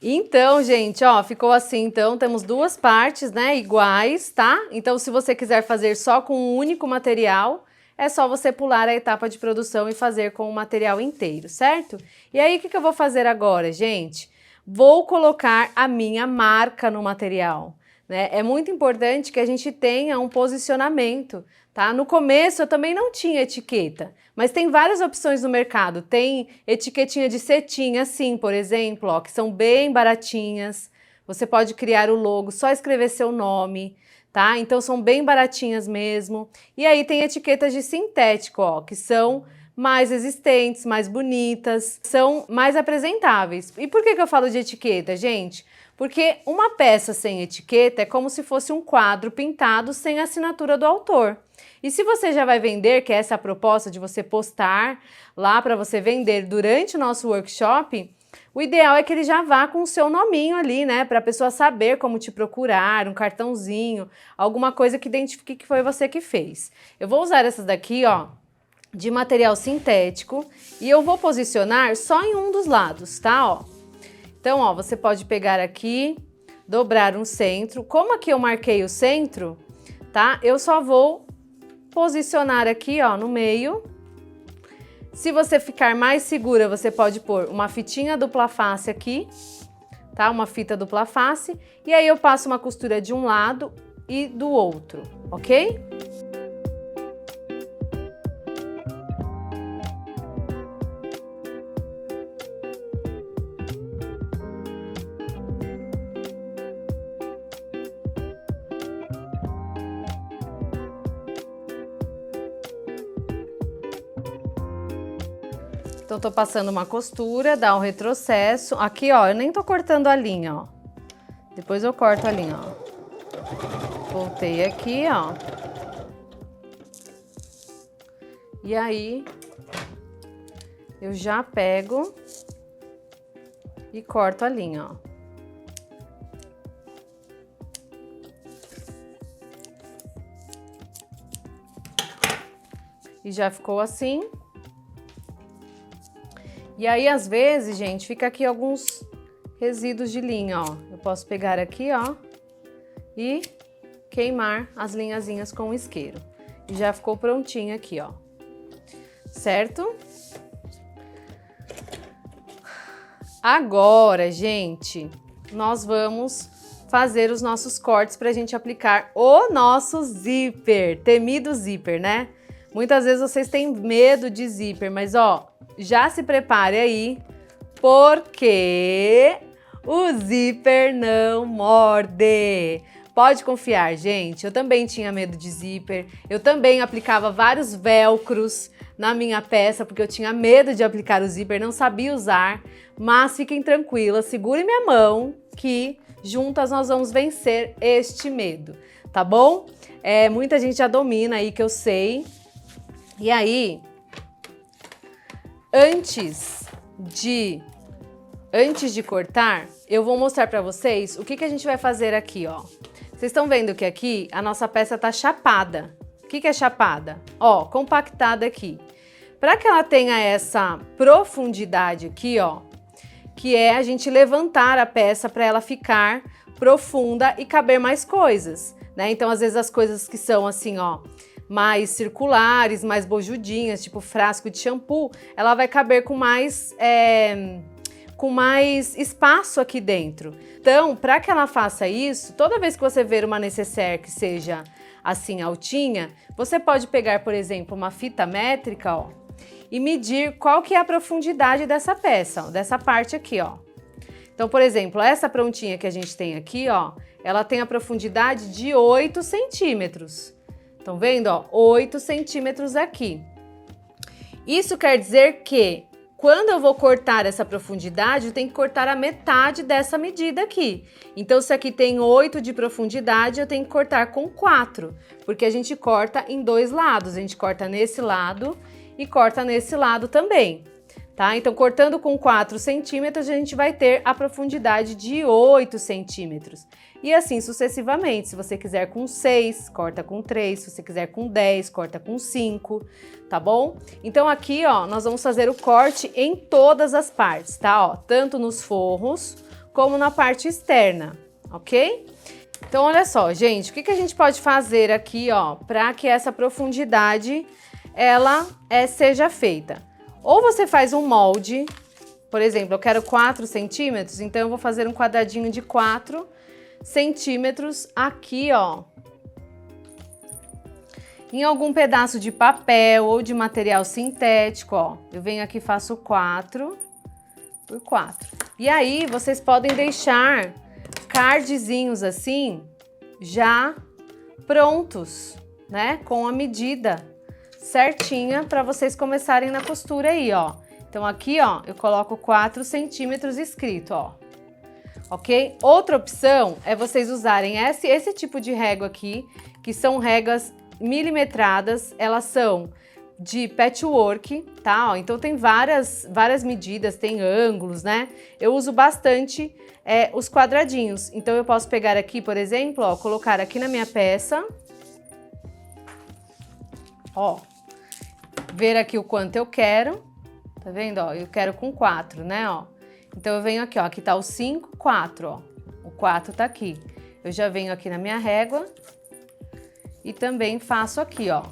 Então, gente, ó, ficou assim. Então, temos duas partes, né, iguais, tá? Então, se você quiser fazer só com um único material, é só você pular a etapa de produção e fazer com o material inteiro, certo? E aí, o que eu vou fazer agora, gente? Vou colocar a minha marca no material, né? É muito importante que a gente tenha um posicionamento, tá? No começo eu também não tinha etiqueta, mas tem várias opções no mercado. Tem etiquetinha de cetim, assim, por exemplo, ó, que são bem baratinhas. Você pode criar o logo, só escrever seu nome, tá? Então são bem baratinhas mesmo. E aí tem etiquetas de sintético, ó, que são mais resistentes, mais bonitas, são mais apresentáveis. E por que eu falo de etiqueta, gente? Porque uma peça sem etiqueta é como se fosse um quadro pintado sem a assinatura do autor. E se você já vai vender, que é essa a proposta de você postar lá para você vender durante o nosso workshop, o ideal é que ele já vá com o seu nominho ali, né? Para a pessoa saber como te procurar, um cartãozinho, alguma coisa que identifique que foi você que fez. Eu vou usar essas daqui, ó, de material sintético e eu vou posicionar só em um dos lados, tá? Ó. Então, ó, você pode pegar aqui, dobrar um centro. Como aqui eu marquei o centro, tá? Eu só vou posicionar aqui, ó, no meio. Se você ficar mais segura, você pode pôr uma fitinha dupla face aqui, tá? Uma fita dupla face. E aí eu passo uma costura de um lado e do outro, ok? Então, tô passando uma costura, dá um retrocesso. Aqui, ó, eu nem tô cortando a linha, ó. Depois eu corto a linha, ó. Voltei aqui, ó. E aí, eu já pego e corto a linha, ó. E já ficou assim. E aí, às vezes, gente, fica aqui alguns resíduos de linha, ó. Eu posso pegar aqui, ó, e queimar as linhazinhas com o isqueiro. E já ficou prontinho aqui, ó. Certo? Agora, gente, nós vamos fazer os nossos cortes pra gente aplicar o nosso zíper, temido zíper, né? Muitas vezes vocês têm medo de zíper, mas ó, já se prepare aí, porque o zíper não morde. Pode confiar, gente, eu também tinha medo de zíper, eu também aplicava vários velcros na minha peça, porque eu tinha medo de aplicar o zíper, não sabia usar, mas fiquem tranquilas, segurem minha mão, que juntas nós vamos vencer este medo, tá bom? Muita gente já domina aí, que eu sei. E aí, antes de cortar, eu vou mostrar pra vocês o que a gente vai fazer aqui, ó. Vocês estão vendo que aqui a nossa peça tá chapada. O que é chapada? Ó, compactada aqui. Para que ela tenha essa profundidade aqui, ó, que é a gente levantar a peça para ela ficar profunda e caber mais coisas, né? Então, às vezes as coisas que são assim, ó, mais circulares, mais bojudinhas, tipo frasco de shampoo, ela vai caber com mais espaço aqui dentro. Então, para que ela faça isso, toda vez que você ver uma nécessaire que seja assim altinha, você pode pegar, por exemplo, uma fita métrica, ó, e medir qual que é a profundidade dessa peça, ó, dessa parte aqui, ó. Então, por exemplo, essa prontinha que a gente tem aqui, ó, ela tem a profundidade de 8 centímetros. Estão vendo, ó? 8 centímetros aqui. Isso quer dizer que quando eu vou cortar essa profundidade, eu tenho que cortar a metade dessa medida aqui. Então, se aqui tem 8 de profundidade, eu tenho que cortar com 4, porque a gente corta em dois lados. A gente corta nesse lado e corta nesse lado também, tá? Então, cortando com 4 centímetros, a gente vai ter a profundidade de 8 centímetros. E assim sucessivamente. Se você quiser com 6, corta com 3. Se você quiser com 10, corta com 5, tá bom? Então aqui, ó, nós vamos fazer o corte em todas as partes, tá? Ó, tanto nos forros como na parte externa, ok? Então, olha só, gente, o que a gente pode fazer aqui, ó, para que essa profundidade, ela seja feita? Ou você faz um molde, por exemplo, eu quero 4 centímetros, então eu vou fazer um quadradinho de 4 centímetros aqui, ó, em algum pedaço de papel ou de material sintético, ó. Eu venho aqui e faço 4 por 4. E aí, vocês podem deixar cardzinhos assim, já prontos, né? Com a medida certinha para vocês começarem na costura aí, ó. Então, aqui, ó, eu coloco 4 centímetros escrito, ó. Ok? Outra opção é vocês usarem esse tipo de régua aqui, que são réguas milimetradas, elas são de patchwork, tá? Ó, então tem várias medidas, tem ângulos, né? Eu uso bastante os quadradinhos. Então eu posso pegar aqui, por exemplo, ó, colocar aqui na minha peça, ó, ver aqui o quanto eu quero, tá vendo? Ó, eu quero com 4, né? Ó. Então eu venho aqui, ó, aqui tá o 5, 4, ó. O 4 tá aqui. Eu já venho aqui na minha régua e também faço aqui, ó,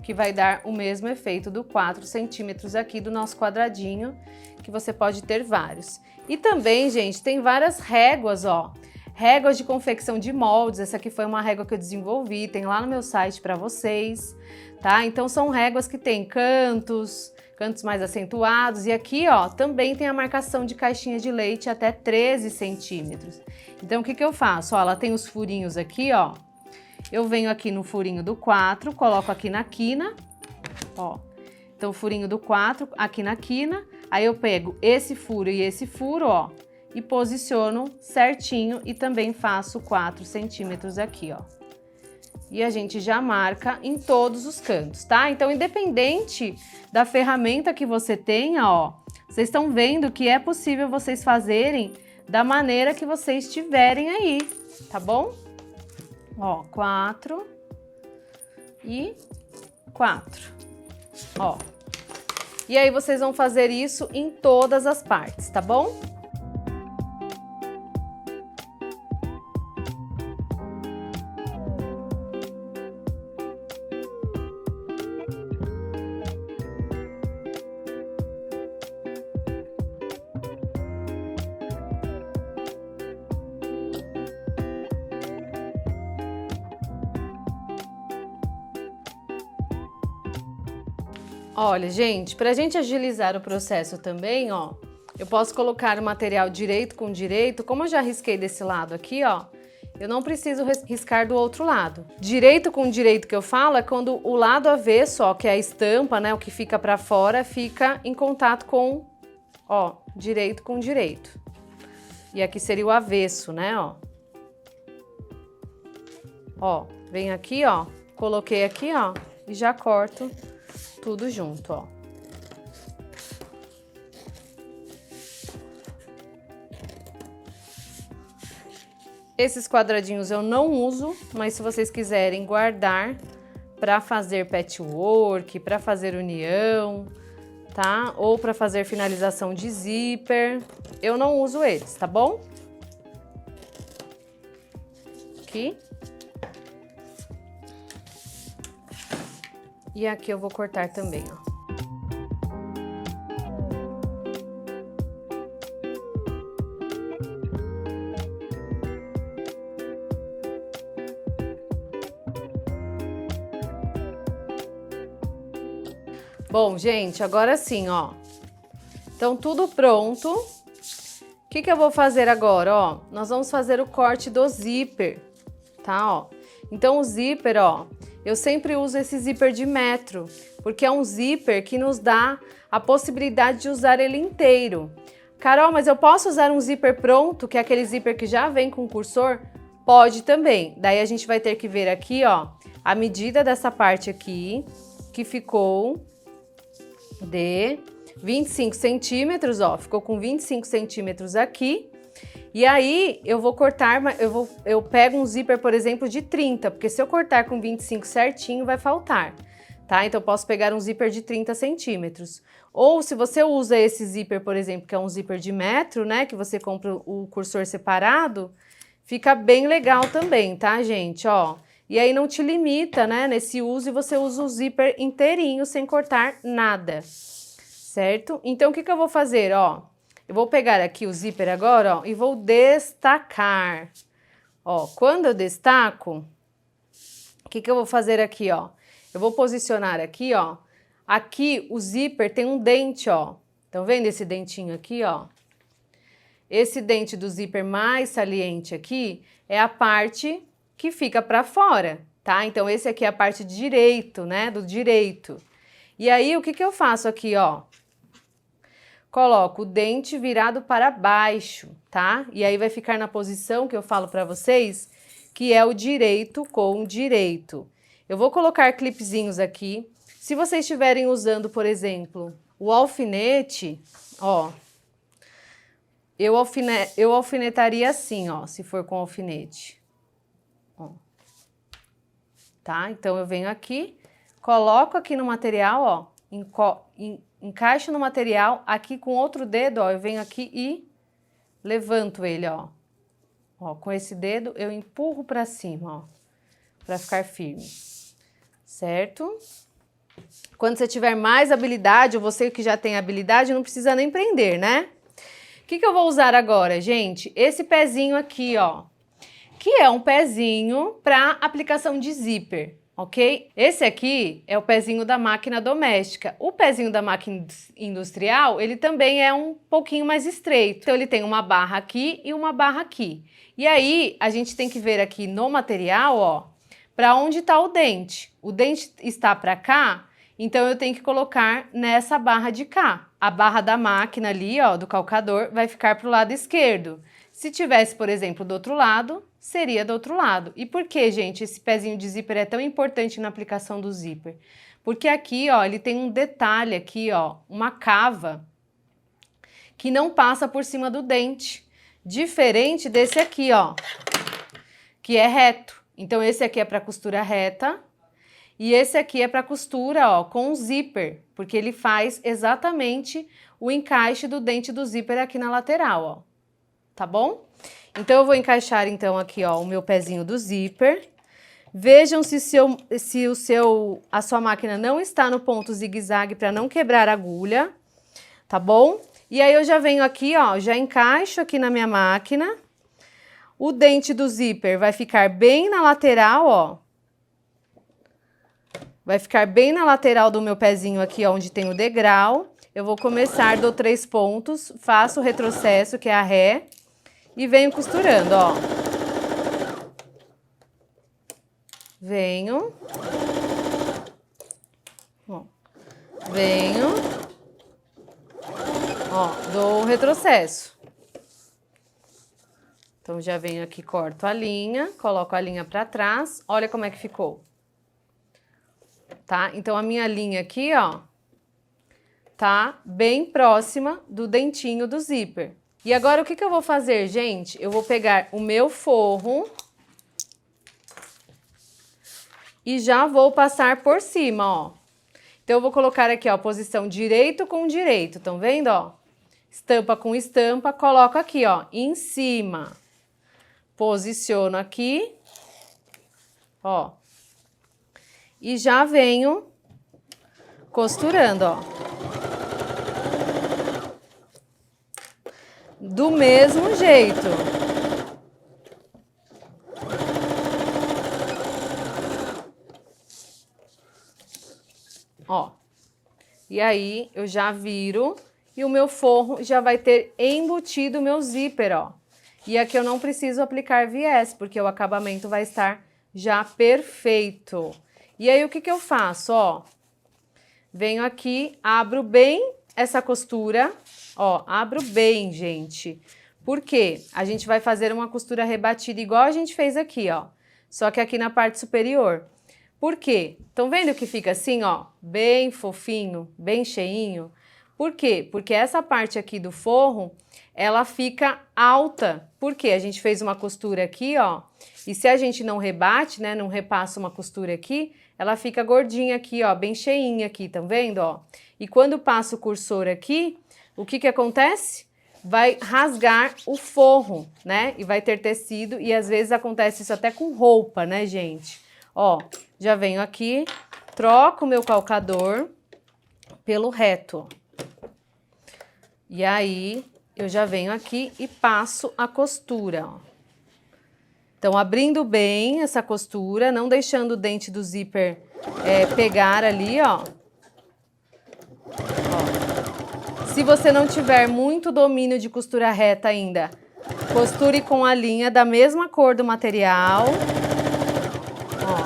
que vai dar o mesmo efeito do 4 centímetros aqui do nosso quadradinho, que você pode ter vários. E também, gente, tem várias réguas, ó. Réguas de confecção de moldes, essa aqui foi uma régua que eu desenvolvi, tem lá no meu site para vocês, tá? Então são réguas que tem cantos mais acentuados, e aqui, ó, também tem a marcação de caixinha de leite até 13 centímetros. Então, o que eu faço? Ó, ela tem os furinhos aqui, ó. Eu venho aqui no furinho do 4, coloco aqui na quina, ó. Então, o furinho do 4 aqui na quina, aí eu pego esse furo e esse furo, ó, e posiciono certinho e também faço 4 centímetros aqui, ó. E a gente já marca em todos os cantos, tá? Então, independente da ferramenta que você tenha, ó, vocês estão vendo que é possível vocês fazerem da maneira que vocês tiverem aí, tá bom? Ó, 4 e 4, ó. E aí, vocês vão fazer isso em todas as partes, tá bom? Olha, gente, pra gente agilizar o processo também, ó, eu posso colocar o material direito com direito, como eu já risquei desse lado aqui, ó, eu não preciso riscar do outro lado. Direito com direito que eu falo é quando o lado avesso, ó, que é a estampa, né, o que fica pra fora, fica em contato com, ó, direito com direito. E aqui seria o avesso, né, ó. Ó, vem aqui, ó, coloquei aqui, ó, e já corto tudo junto, ó. Esses quadradinhos eu não uso, mas se vocês quiserem guardar para fazer patchwork, para fazer união, tá? Ou para fazer finalização de zíper, eu não uso eles, tá bom? Aqui. E aqui eu vou cortar também, ó. Bom, gente, agora sim, ó. Então, tudo pronto. O que eu vou fazer agora, ó? Nós vamos fazer o corte do zíper, tá, ó? Então, o zíper, ó, eu sempre uso esse zíper de metro, porque é um zíper que nos dá a possibilidade de usar ele inteiro. Carol, mas eu posso usar um zíper pronto, que é aquele zíper que já vem com cursor? Pode também. Daí a gente vai ter que ver aqui, ó, a medida dessa parte aqui, que ficou de 25 centímetros, ó, ficou com 25 centímetros aqui. E aí, eu vou cortar, eu pego um zíper, por exemplo, de 30, porque se eu cortar com 25 certinho, vai faltar, tá? Então, eu posso pegar um zíper de 30 centímetros. Ou, se você usa esse zíper, por exemplo, que é um zíper de metro, né, que você compra o cursor separado, fica bem legal também, tá, gente? Ó, e aí não te limita, né, nesse uso, e você usa o zíper inteirinho, sem cortar nada, certo? Então, o que eu vou fazer, ó? Eu vou pegar aqui o zíper agora, ó, e vou destacar. Ó, quando eu destaco, o que eu vou fazer aqui, ó? Eu vou posicionar aqui, ó. Aqui o zíper tem um dente, ó. Estão vendo esse dentinho aqui, ó? Esse dente do zíper mais saliente aqui é a parte que fica para fora, tá? Então, esse aqui é a parte direito, né? Do direito. E aí, o que eu faço aqui, ó? Coloco o dente virado para baixo, tá? E aí vai ficar na posição que eu falo para vocês, que é o direito com direito. Eu vou colocar clipezinhos aqui. Se vocês estiverem usando, por exemplo, o alfinete, ó, eu alfinetaria assim, ó, se for com alfinete. Ó. Tá? Então, eu venho aqui, coloco aqui no material, ó, encaixo no material, aqui com outro dedo, ó, eu venho aqui e levanto ele, ó. Ó, com esse dedo eu empurro pra cima, ó, pra ficar firme, certo? Quando você tiver mais habilidade, ou você que já tem habilidade, não precisa nem prender, né? O que eu vou usar agora, gente? Esse pezinho aqui, ó, que é um pezinho pra aplicação de zíper. Ok? Esse aqui é o pezinho da máquina doméstica. O pezinho da máquina industrial, ele também é um pouquinho mais estreito. Então, ele tem uma barra aqui e uma barra aqui. E aí, a gente tem que ver aqui no material, ó, para onde está o dente. O dente está para cá, então eu tenho que colocar nessa barra de cá. A barra da máquina ali, ó, do calcador, vai ficar para o lado esquerdo. Se tivesse, por exemplo, do outro lado, seria do outro lado. E por que, gente, esse pezinho de zíper é tão importante na aplicação do zíper? Porque aqui, ó, ele tem um detalhe aqui, ó, uma cava que não passa por cima do dente. Diferente desse aqui, ó, que é reto. Então, esse aqui é para costura reta e esse aqui é para costura, ó, com zíper, porque ele faz exatamente o encaixe do dente do zíper aqui na lateral, ó. Tá bom? Então, eu vou encaixar, então, aqui, ó, o meu pezinho do zíper. Vejam se a sua máquina não está no ponto zigue-zague para não quebrar a agulha, tá bom? E aí, eu já venho aqui, ó, já encaixo aqui na minha máquina. O dente do zíper vai ficar bem na lateral, ó. Vai ficar bem na lateral do meu pezinho aqui, ó, onde tem o degrau. Eu vou começar, dou 3 pontos, faço o retrocesso, que é a ré, e venho costurando, ó. Venho. Ó. Venho. Ó, dou o retrocesso. Então, já venho aqui, corto a linha, coloco a linha pra trás. Olha como é que ficou. Tá? Então, a minha linha aqui, ó, tá bem próxima do dentinho do zíper. E agora, o que que eu vou fazer, gente? Eu vou pegar o meu forro e já vou passar por cima, ó. Então, eu vou colocar aqui, ó, posição direito com direito, estão vendo, ó? Estampa com estampa, coloco aqui, ó, em cima. Posiciono aqui, ó. E já venho costurando, ó. Do mesmo jeito. Ó. E aí, eu já viro e o meu forro já vai ter embutido o meu zíper, ó. E aqui eu não preciso aplicar viés, porque o acabamento vai estar já perfeito. E aí, o que que eu faço, ó? Venho aqui, abro bem essa costura, ó, abro bem, gente. Por quê? A gente vai fazer uma costura rebatida igual a gente fez aqui, ó. Só que aqui na parte superior. Por quê? Estão vendo que fica assim, ó, bem fofinho, bem cheinho? Por quê? Porque essa parte aqui do forro, ela fica alta. Por quê? A gente fez uma costura aqui, ó, e se a gente não rebate, né, não repassa uma costura aqui, ela fica gordinha aqui, ó, bem cheinha aqui, estão vendo, ó? E quando passa o cursor aqui, o que que acontece? Vai rasgar o forro, né? E vai ter tecido, e às vezes acontece isso até com roupa, né, gente? Ó, já venho aqui, troco o meu calcador pelo reto. E aí, eu já venho aqui e passo a costura, ó. Então, abrindo bem essa costura, não deixando o dente do zíper pegar ali, ó. Ó. Se você não tiver muito domínio de costura reta ainda, costure com a linha da mesma cor do material. Ó.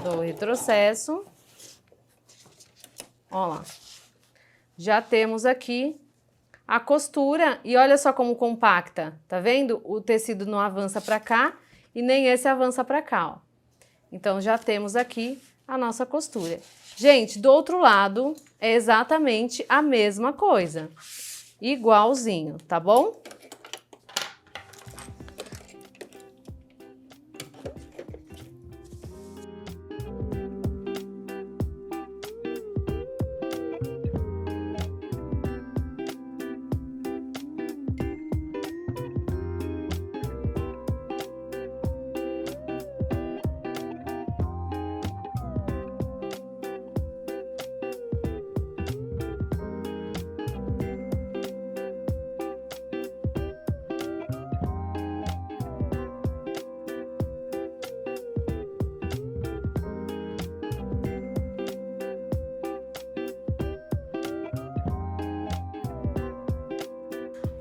Dou retrocesso. Ó lá. Já temos aqui a costura e olha só como compacta, tá vendo? O tecido não avança pra cá e nem esse avança pra cá, ó. Então, já temos aqui a nossa costura. Gente, do outro lado é exatamente a mesma coisa, igualzinho, tá bom?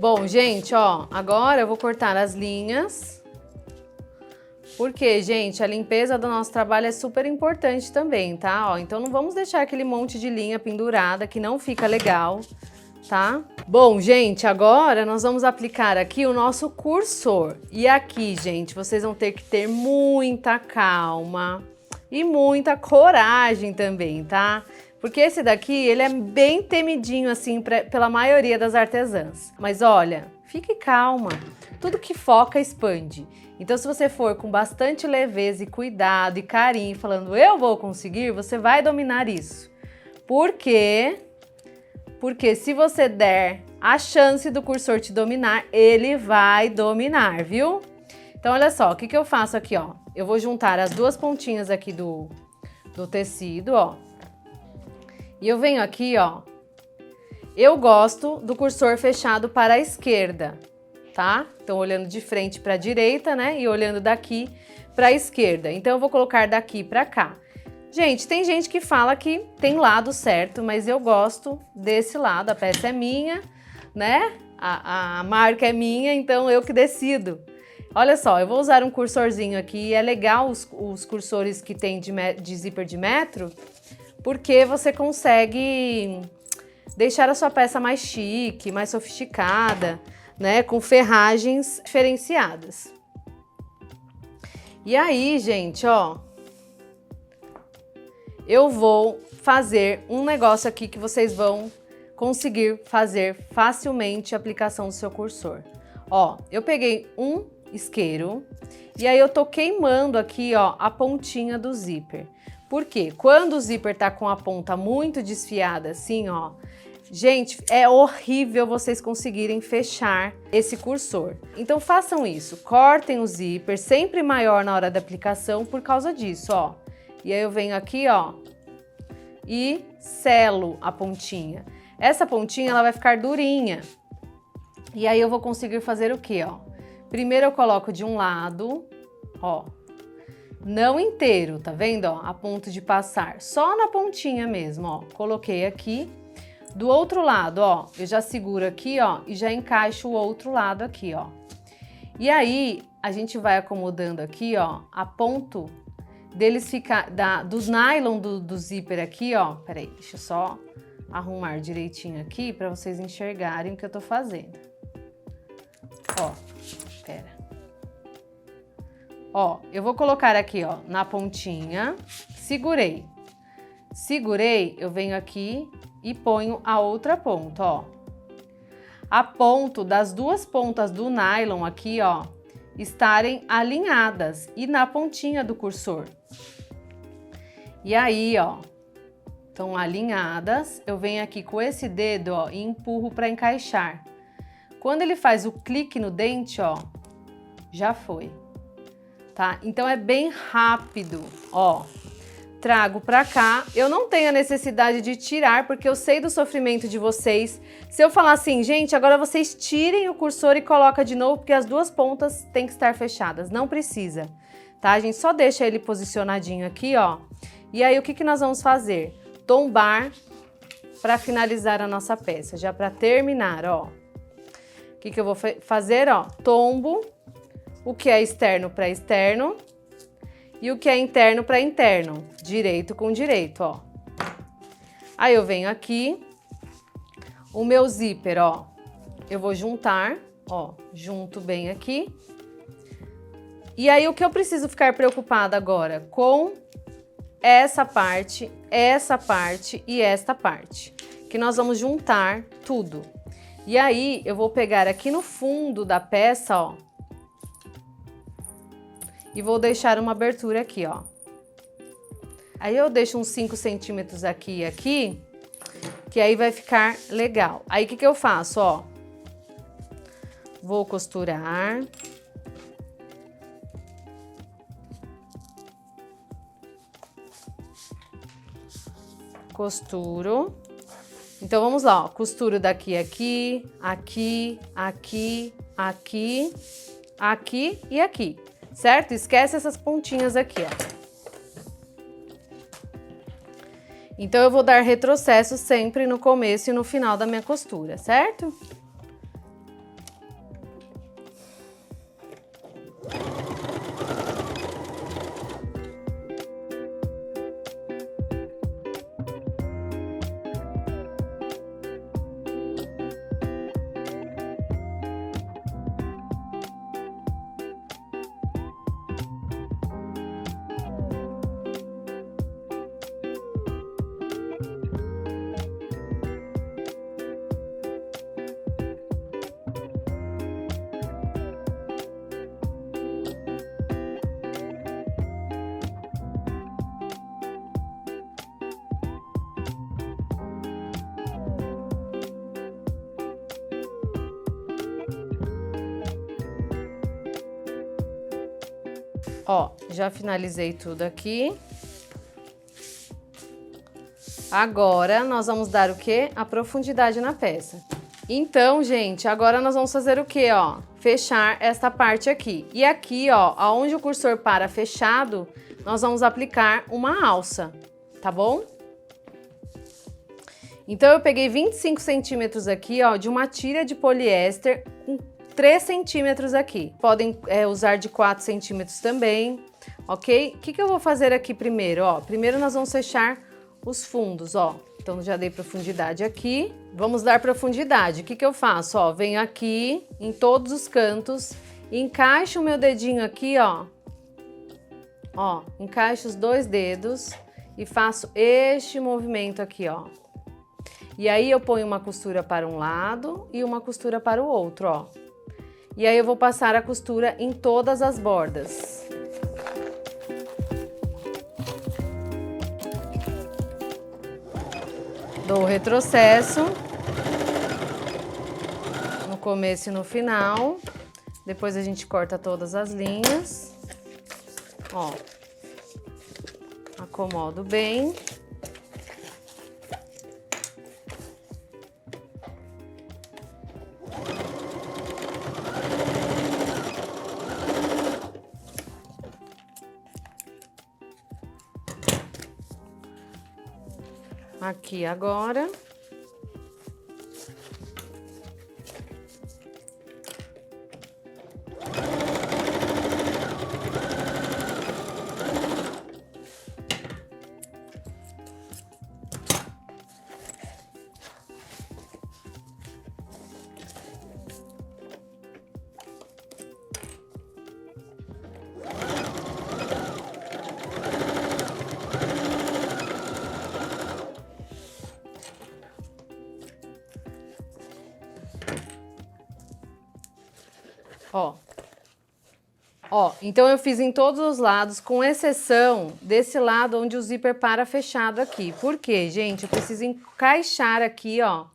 Bom, gente, ó, agora eu vou cortar as linhas. Porque, gente, a limpeza do nosso trabalho é super importante também, tá? Ó, então não vamos deixar aquele monte de linha pendurada que não fica legal, tá? Bom, gente, agora nós vamos aplicar aqui o nosso cursor. E aqui, gente, vocês vão ter que ter muita calma e muita coragem também, tá? Porque esse daqui, ele é bem temidinho, assim, pela maioria das artesãs. Mas olha, fique calma. Tudo que foca, expande. Então, se você for com bastante leveza e cuidado e carinho, falando, eu vou conseguir, você vai dominar isso. Por quê? Porque se você der a chance do cursor te dominar, ele vai dominar, viu? Então, olha só, o que que eu faço aqui, ó? Eu vou juntar as duas pontinhas aqui do tecido, ó. E eu venho aqui, ó, eu gosto do cursor fechado para a esquerda, tá? Então, olhando de frente para a direita, né? E olhando daqui para a esquerda. Então eu vou colocar daqui para cá. Gente, tem gente que fala que tem lado certo, mas eu gosto desse lado. A peça é minha, né? A marca é minha, então eu que decido. Olha só, eu vou usar um cursorzinho aqui. É legal os cursores que tem de zíper de metro, porque você consegue deixar a sua peça mais chique, mais sofisticada, né? Com ferragens diferenciadas. E aí, gente, ó, eu vou fazer um negócio aqui que vocês vão conseguir fazer facilmente a aplicação do seu cursor. Ó, eu peguei um isqueiro e aí eu tô queimando aqui, ó, a pontinha do zíper. Por quê? Quando o zíper tá com a ponta muito desfiada assim, ó, gente, é horrível vocês conseguirem fechar esse cursor. Então façam isso, cortem o zíper sempre maior na hora da aplicação por causa disso, ó. E aí eu venho aqui, ó, e selo a pontinha. Essa pontinha, ela vai ficar durinha. E aí eu vou conseguir fazer o quê, ó? Primeiro eu coloco de um lado, ó, não inteiro, tá vendo, ó? A ponto de passar, só na pontinha mesmo, ó. Coloquei aqui. Do outro lado, ó, eu já seguro aqui, ó, e já encaixo o outro lado aqui, ó. E aí, a gente vai acomodando aqui, ó, a ponto deles ficar, dos nylon do zíper aqui, ó. Peraí, deixa eu só arrumar direitinho aqui para vocês enxergarem o que eu tô fazendo. Ó, pera. Ó, eu vou colocar aqui, ó, na pontinha, segurei. Segurei, eu venho aqui e ponho a outra ponta, ó. A ponto das duas pontas do nylon aqui, ó, estarem alinhadas e na pontinha do cursor. E aí, ó, estão alinhadas, eu venho aqui com esse dedo, ó, e empurro para encaixar. Quando ele faz o clique no dente, ó, já foi, tá? Então é bem rápido, ó. Trago pra cá, eu não tenho a necessidade de tirar, porque eu sei do sofrimento de vocês. Se eu falar assim, gente, agora vocês tirem o cursor e coloca de novo, porque as duas pontas têm que estar fechadas. Não precisa, tá? A gente só deixa ele posicionadinho aqui, ó. E aí, o que nós vamos fazer? Tombar para finalizar a nossa peça, já para terminar, ó. O que eu vou fazer, ó? Tombo o que é externo para externo. E o que é interno para interno, direito com direito, ó. Aí eu venho aqui, o meu zíper, ó, eu vou juntar, ó, junto bem aqui. E aí o que eu preciso ficar preocupada agora? Com essa parte e esta parte, que nós vamos juntar tudo. E aí eu vou pegar aqui no fundo da peça, ó, e vou deixar uma abertura aqui, ó. Aí eu deixo uns 5 centímetros aqui e aqui, que aí vai ficar legal. Aí o que eu faço, ó? Vou costurar. Costuro. Então vamos lá, ó. Costuro daqui a aqui, aqui, aqui, aqui, aqui e aqui. Certo? Esquece essas pontinhas aqui, ó. Então, eu vou dar retrocesso sempre no começo e no final da minha costura, certo? Ó, já finalizei tudo aqui. Agora, nós vamos dar o quê? A profundidade na peça. Então, gente, agora nós vamos fazer o quê, ó? Fechar esta parte aqui. E aqui, ó, aonde o cursor para fechado, nós vamos aplicar uma alça, tá bom? Então, eu peguei 25 centímetros aqui, ó, de uma tira de poliéster com 3 centímetros aqui. Podem usar de 4 centímetros também, ok? O que eu vou fazer aqui primeiro, ó? Primeiro nós vamos fechar os fundos, ó. Então, já dei profundidade aqui. Vamos dar profundidade. O que eu faço, ó? Venho aqui em todos os cantos, encaixo o meu dedinho aqui, ó. Ó, encaixo os 2 dedos e faço este movimento aqui, ó. E aí eu ponho uma costura para um lado e uma costura para o outro, ó. E aí eu vou passar a costura em todas as bordas. Dou o retrocesso no começo e no final. Depois a gente corta todas as linhas. Ó. Acomodo bem. Aqui agora. Ó, então eu fiz em todos os lados, com exceção desse lado onde o zíper para fechado aqui. Por quê, gente? Eu preciso encaixar aqui, ó,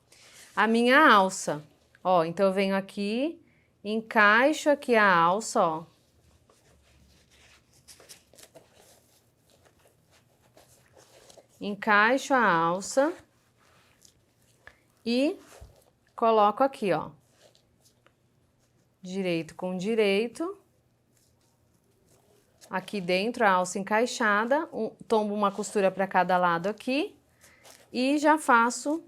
a minha alça. Ó, então eu venho aqui, encaixo aqui a alça, ó. Encaixo a alça e coloco aqui, ó. Direito com direito. Aqui dentro a alça encaixada, tombo uma costura para cada lado aqui e já faço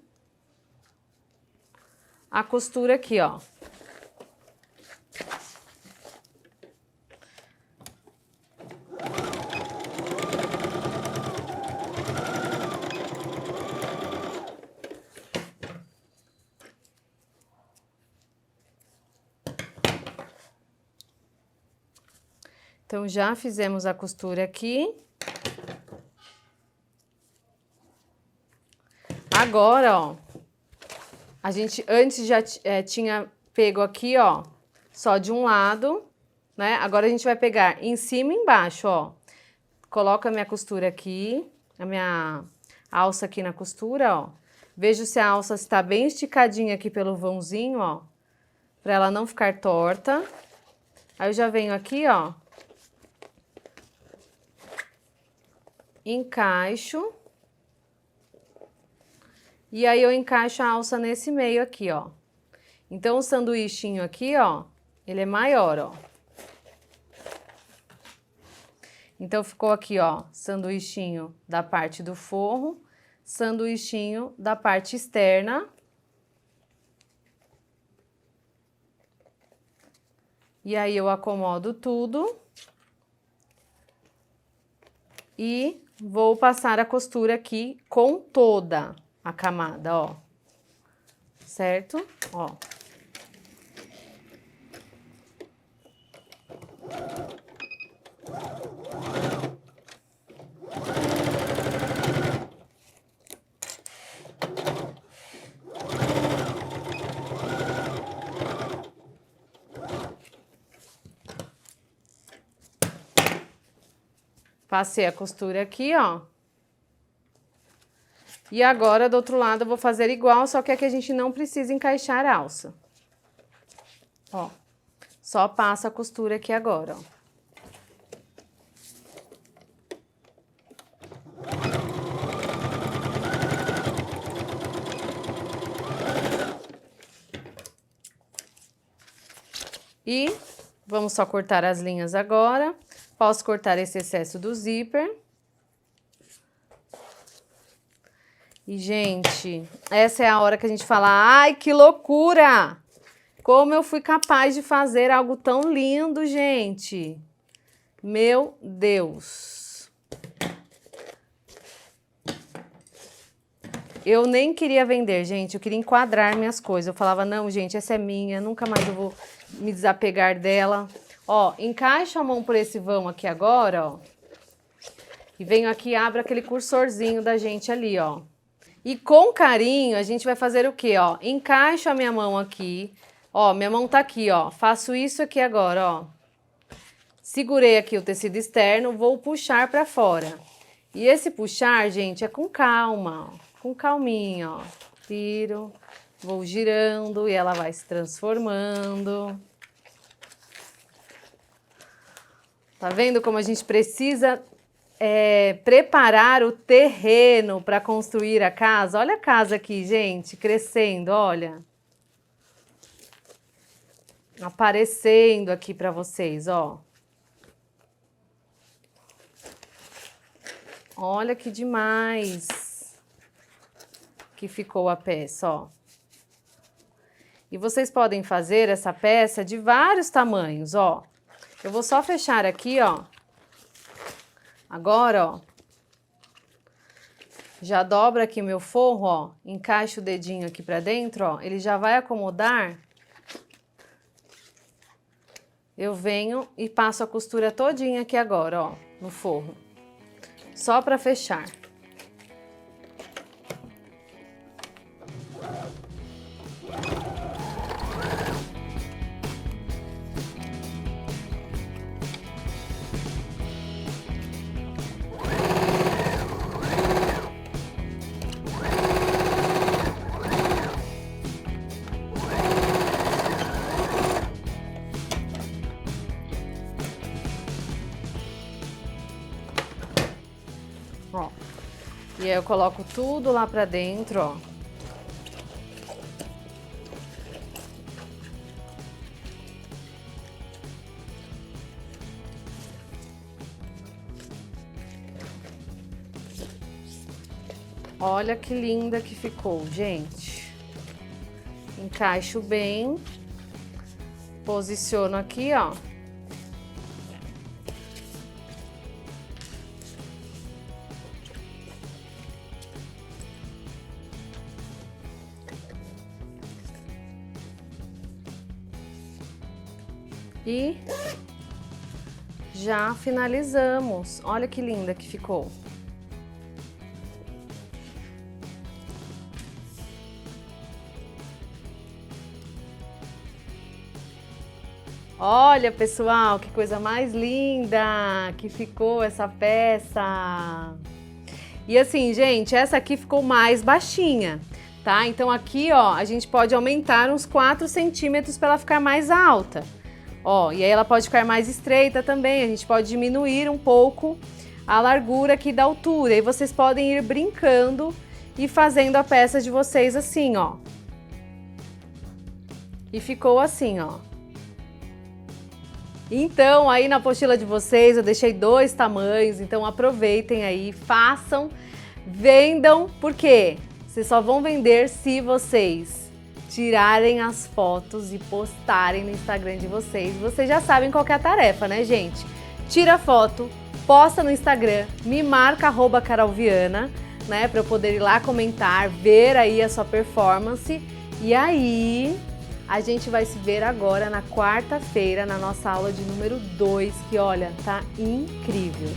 a costura aqui, ó. Então, já fizemos a costura aqui. Agora, ó, a gente antes já tinha pego aqui, ó, só de um lado, né? Agora a gente vai pegar em cima e embaixo, ó. Coloco a minha costura aqui, a minha alça aqui na costura, ó. Vejo se a alça está bem esticadinha aqui pelo vãozinho, ó, pra ela não ficar torta. Aí eu já venho aqui, ó. Encaixo. E aí eu encaixo a alça nesse meio aqui, ó. Então o sanduichinho aqui, ó, ele é maior, ó. Então ficou aqui, ó, sanduichinho da parte do forro, sanduichinho da parte externa. E aí eu acomodo tudo. E vou passar a costura aqui com toda a camada, ó. Certo? Ó. Passei a costura aqui, ó. E agora, do outro lado, eu vou fazer igual, só que aqui a gente não precisa encaixar a alça. Ó. Só passa a costura aqui agora, ó. E vamos só cortar as linhas agora. Posso cortar esse excesso do zíper. E, gente, essa é a hora que a gente fala, ai, que loucura! Como eu fui capaz de fazer algo tão lindo, gente! Meu Deus! Eu nem queria vender, gente, eu queria enquadrar minhas coisas. Eu falava, não, gente, essa é minha, nunca mais eu vou me desapegar dela. Ó, encaixa a mão por esse vão aqui agora, ó. E venho aqui e abro aquele cursorzinho da gente ali, ó. E com carinho, a gente vai fazer o quê, ó? Encaixo a minha mão aqui. Ó, minha mão tá aqui, ó. Faço isso aqui agora, ó. Segurei aqui o tecido externo, vou puxar pra fora. E esse puxar, gente, é com calma, ó. Com calminha, ó. Tiro, vou girando e ela vai se transformando. Tá vendo como a gente precisa preparar o terreno para construir a casa? Olha a casa aqui, gente, crescendo, olha. Aparecendo aqui para vocês, ó. Olha que demais que ficou a peça, ó. E vocês podem fazer essa peça de vários tamanhos, ó. Eu vou só fechar aqui, ó. Agora, ó. Já dobra aqui meu forro, ó. Encaixo o dedinho aqui pra dentro, ó. Ele já vai acomodar. Eu venho e passo a costura todinha aqui agora, ó. No forro. Só pra fechar. Ó, e aí eu coloco tudo lá pra dentro, ó. Olha que linda que ficou, gente. Encaixo bem. Posiciono aqui, ó. E já finalizamos. Olha que linda que ficou. Olha, pessoal, que coisa mais linda que ficou essa peça. E assim, gente, essa aqui ficou mais baixinha, tá? Então aqui, ó, a gente pode aumentar uns 4 centímetros para ela ficar mais alta. Ó, e aí ela pode ficar mais estreita também, a gente pode diminuir um pouco a largura aqui da altura. E vocês podem ir brincando e fazendo a peça de vocês assim, ó. E ficou assim, ó. Então, aí na apostila de vocês eu deixei 2 tamanhos, então aproveitem aí, façam, vendam, porque vocês só vão vender se vocês tirarem as fotos e postarem no Instagram de vocês. Vocês já sabem qual que é a tarefa, né, gente? Tira a foto, posta no Instagram, me marca @carolviana, né, para eu poder ir lá comentar, ver aí a sua performance. E aí a gente vai se ver agora na quarta-feira, na nossa aula de número 2, que olha, tá incrível.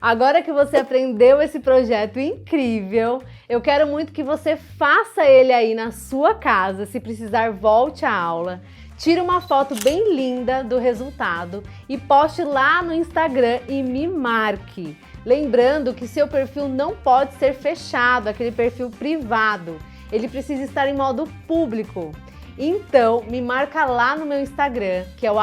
Agora que você aprendeu esse projeto incrível, eu quero muito que você faça ele aí na sua casa. Se precisar, volte à aula. Tire uma foto bem linda do resultado e poste lá no Instagram e me marque. Lembrando que seu perfil não pode ser fechado, aquele perfil privado. Ele precisa estar em modo público. Então, me marca lá no meu Instagram, que é o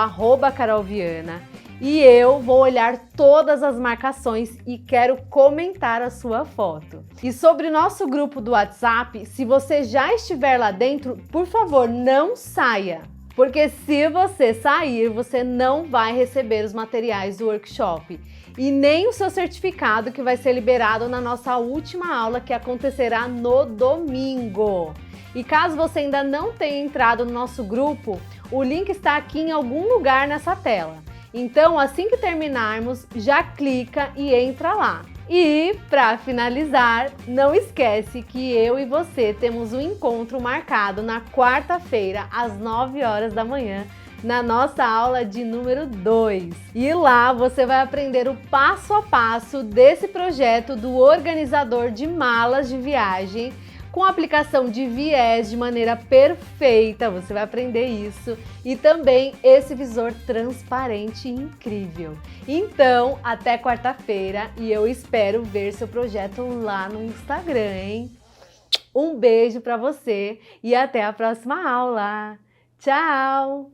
@carolviana, e eu vou olhar todas as marcações e quero comentar a sua foto. E sobre o nosso grupo do WhatsApp, se você já estiver lá dentro, por favor, não saia. Porque se você sair, você não vai receber os materiais do workshop e nem o seu certificado, que vai ser liberado na nossa última aula, que acontecerá no domingo. E caso você ainda não tenha entrado no nosso grupo, o link está aqui em algum lugar nessa tela. Então, assim que terminarmos, já clica e entra lá. E, para finalizar, não esquece que eu e você temos um encontro marcado na quarta-feira, às 9 horas da manhã, na nossa aula de número 2. E lá você vai aprender o passo a passo desse projeto do organizador de malas de viagem, com aplicação de viés de maneira perfeita, você vai aprender isso, e também esse visor transparente incrível. Então, até quarta-feira e eu espero ver seu projeto lá no Instagram, hein? Um beijo para você e até a próxima aula. Tchau!